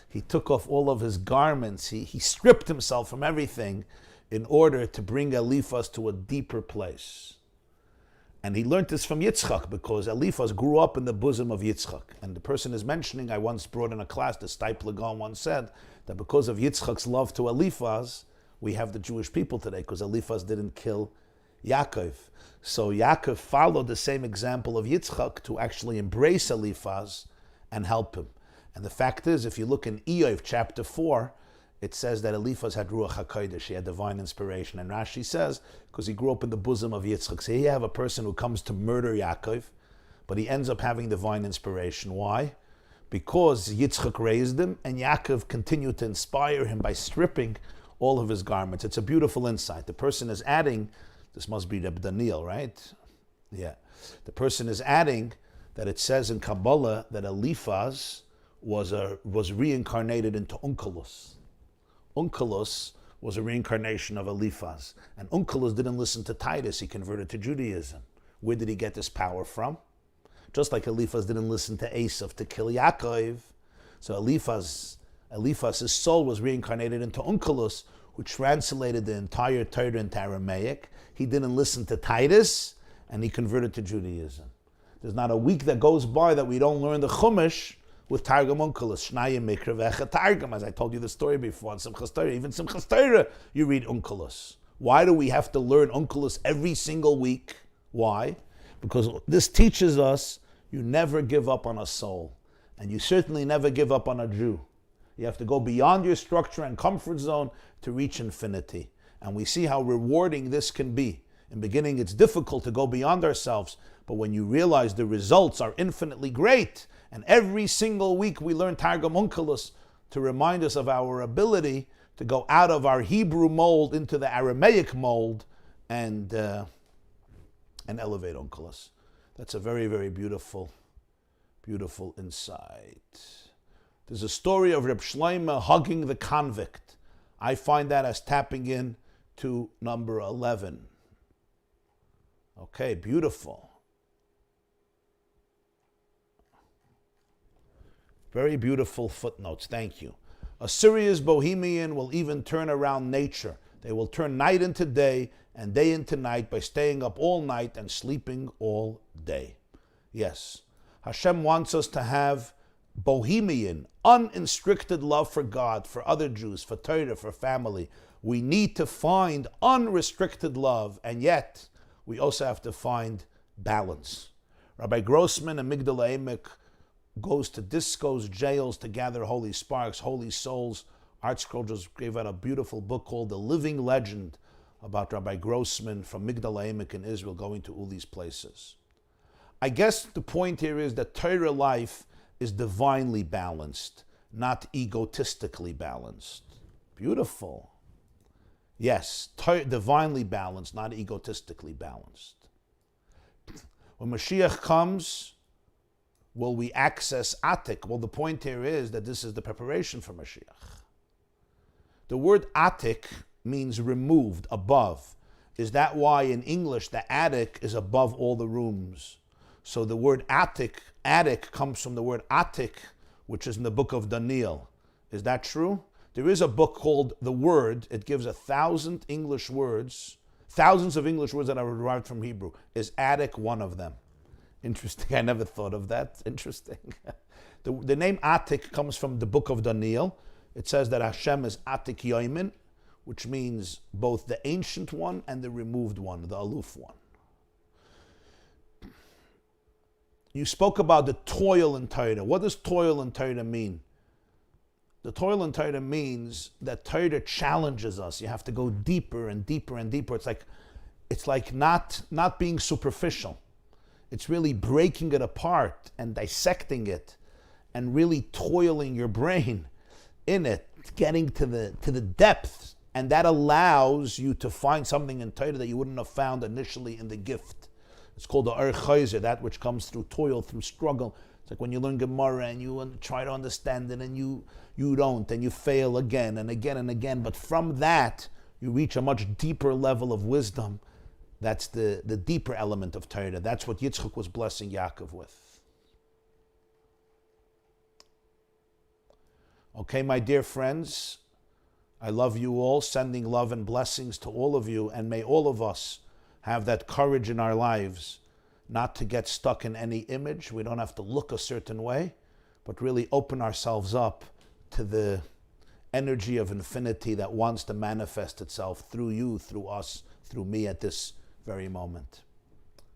He took off all of his garments, he stripped himself from everything in order to bring Eliphaz to a deeper place. And he learned this from Yitzchak, because Eliphaz grew up in the bosom of Yitzchak. And the person is mentioning, I once brought in a class, the Stipe Lagon once said, that because of Yitzchak's love to Eliphaz, we have the Jewish people today, because Eliphaz didn't kill Yaakov. So Yaakov followed the same example of Yitzchak to actually embrace Eliphaz and help him. And the fact is, if you look in Iyov chapter 4, it says that Eliphaz had Ruach HaKodesh, he had divine inspiration. And Rashi says, because he grew up in the bosom of Yitzchak. So here you have a person who comes to murder Yaakov, but he ends up having divine inspiration. Why? Because Yitzchak raised him, and Yaakov continued to inspire him by stripping all of his garments. It's a beautiful insight. The person is adding, this must be Reb Daniel, right? Yeah. The person is adding that it says in Kabbalah that Eliphaz was reincarnated into Onkelos. Onkelos was a reincarnation of Eliphaz. And Onkelos didn't listen to Titus, he converted to Judaism. Where did he get this power from? Just like Eliphaz didn't listen to Esav to kill Yaakov. So Eliphaz's soul was reincarnated into Onkelos, who translated the entire Torah into Aramaic. He didn't listen to Titus, and he converted to Judaism. There's not a week that goes by that we don't learn the Chumash with Targum Onkelos, Shnayim Mikra Vecha Targum, as I told you the story before, in Simchas Torah. Even Simchas Torah, you read Onkelos. Why do we have to learn Onkelos every single week? Why? Because this teaches us you never give up on a soul, and you certainly never give up on a Jew. You have to go beyond your structure and comfort zone to reach infinity. And we see how rewarding this can be. In the beginning, it's difficult to go beyond ourselves, but when you realize the results are infinitely great, and every single week we learn Targum Onkelos to remind us of our ability to go out of our Hebrew mold into the Aramaic mold and elevate Onkelos. That's a very, very beautiful, beautiful insight. There's a story of Reb Shlomo hugging the convict. I find that as tapping in to number 11. Okay, beautiful. Very beautiful footnotes, thank you. Assyria's Bohemian will even turn around nature. They will turn night into day and day into night by staying up all night and sleeping all day. Yes, Hashem wants us to have Bohemian, unrestricted love for God, for other Jews, for Torah, for family. We need to find unrestricted love, and yet we also have to find balance. Rabbi Grossman in Migdal Emek goes to discos, jails to gather holy sparks, holy souls. Art Scroll just gave out a beautiful book called The Living Legend about Rabbi Grossman from Migdal Emek in Israel going to all these places. I guess the point here is that Torah life is divinely balanced, not egotistically balanced. Beautiful. Yes, divinely balanced, not egotistically balanced. When Mashiach comes, will we access Atik? Well, the point here is that this is the preparation for Mashiach. The word Atik means removed, above. Is that why in English the attic is above all the rooms? So the word attic comes from the word Atik, which is in the book of Daniel. Is that true? There is a book called The Word. It gives 1,000 English words, thousands of English words that are derived from Hebrew. Is attic one of them? Interesting. I never thought of that. Interesting. The name Atik comes from the book of Daniel. It says that Hashem is Atik Yoimin, which means both the ancient one and the removed one, the aloof one. You spoke about the toil in Torah. What does toil in Torah mean? The toil in Torah means that Torah challenges us. You have to go deeper and deeper and deeper. It's like not being superficial. It's really breaking it apart and dissecting it and really toiling your brain in it, getting to the depths. And that allows you to find something in Torah that you wouldn't have found initially in the gift. It's called the Chayzer, that which comes through toil, through struggle. It's like when you learn Gemara and you try to understand it and you don't, and you fail again and again and again. But from that, you reach a much deeper level of wisdom. That's the deeper element of Torah. That's what Yitzchak was blessing Yaakov with. Okay, my dear friends, I love you all, sending love and blessings to all of you, and may all of us have that courage in our lives not to get stuck in any image. We don't have to look a certain way, but really open ourselves up to the energy of infinity that wants to manifest itself through you, through us, through me at this very moment,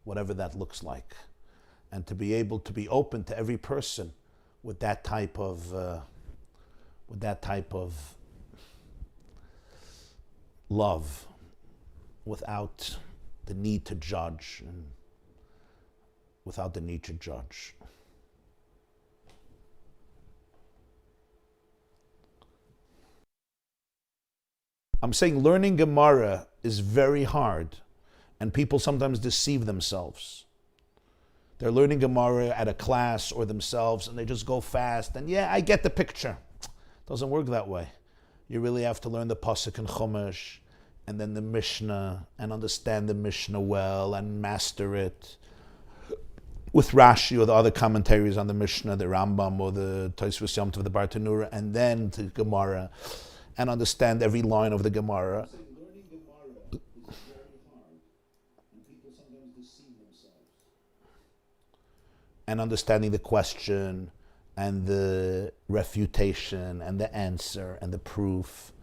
whatever that looks like. And to be able to be open to every person with that type of love, without the need to judge and without the need to judge. I'm saying learning Gemara is very hard, and people sometimes deceive themselves. They're learning Gemara at a class or themselves, and they just go fast, and yeah, I get the picture. It doesn't work that way. You really have to learn the Pasuk and Chumash, and then the Mishnah, and understand the Mishnah well, and master it with Rashi or the other commentaries on the Mishnah, the Rambam or the Tosfos Yom Tov, the Bartanura, and then to Gemara, and understand every line of the Gemara. Learning Gemara is very hard, and people sometimes deceive themselves. And understanding the question, and the refutation, and the answer, and the proof.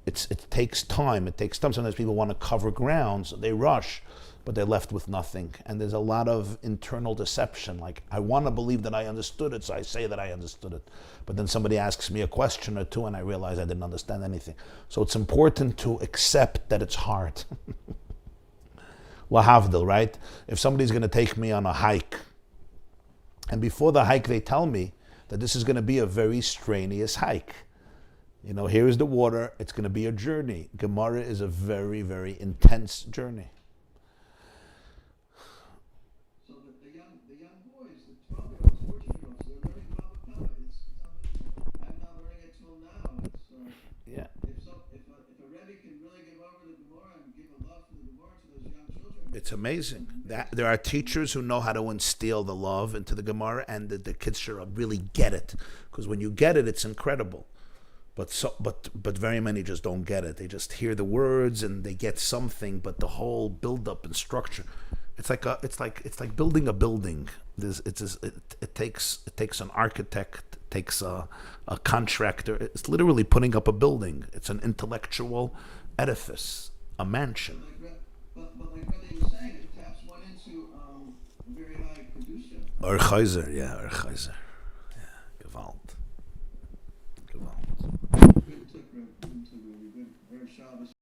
It takes time. It takes time. Sometimes people want to cover ground, so they rush. but they're left with nothing. And there's a lot of internal deception. Like, I want to believe that I understood it, so I say that I understood it. But then somebody asks me a question or two, and I realize I didn't understand anything. So it's important to accept that it's hard. Lahavdil, right? If somebody's going to take me on a hike, and before the hike they tell me that this is going to be a very strenuous hike. You know, here is the water, it's going to be a journey. Gemara is a very, very intense journey. So the young boys, the 12-year-olds, 14-year-olds, they're learning about the Torah. It's unbelievable. I'm not learning it till now. Yeah. If a Rebbe can really give over the Gemara and give a love for the Gemara to those young children, It's amazing. There are teachers who know how to instill the love into the Gemara, and the kids should really get it. Because when you get it, it's incredible. But very many just don't get it. They just hear the words and they get something, but the whole build-up and structure, it's like building a building. It takes an architect, it takes a contractor. It's literally putting up a building. It's an intellectual edifice, a mansion. but like what they were saying, it taps one into very high producer. Or Chayzer, yeah, or Chayzer.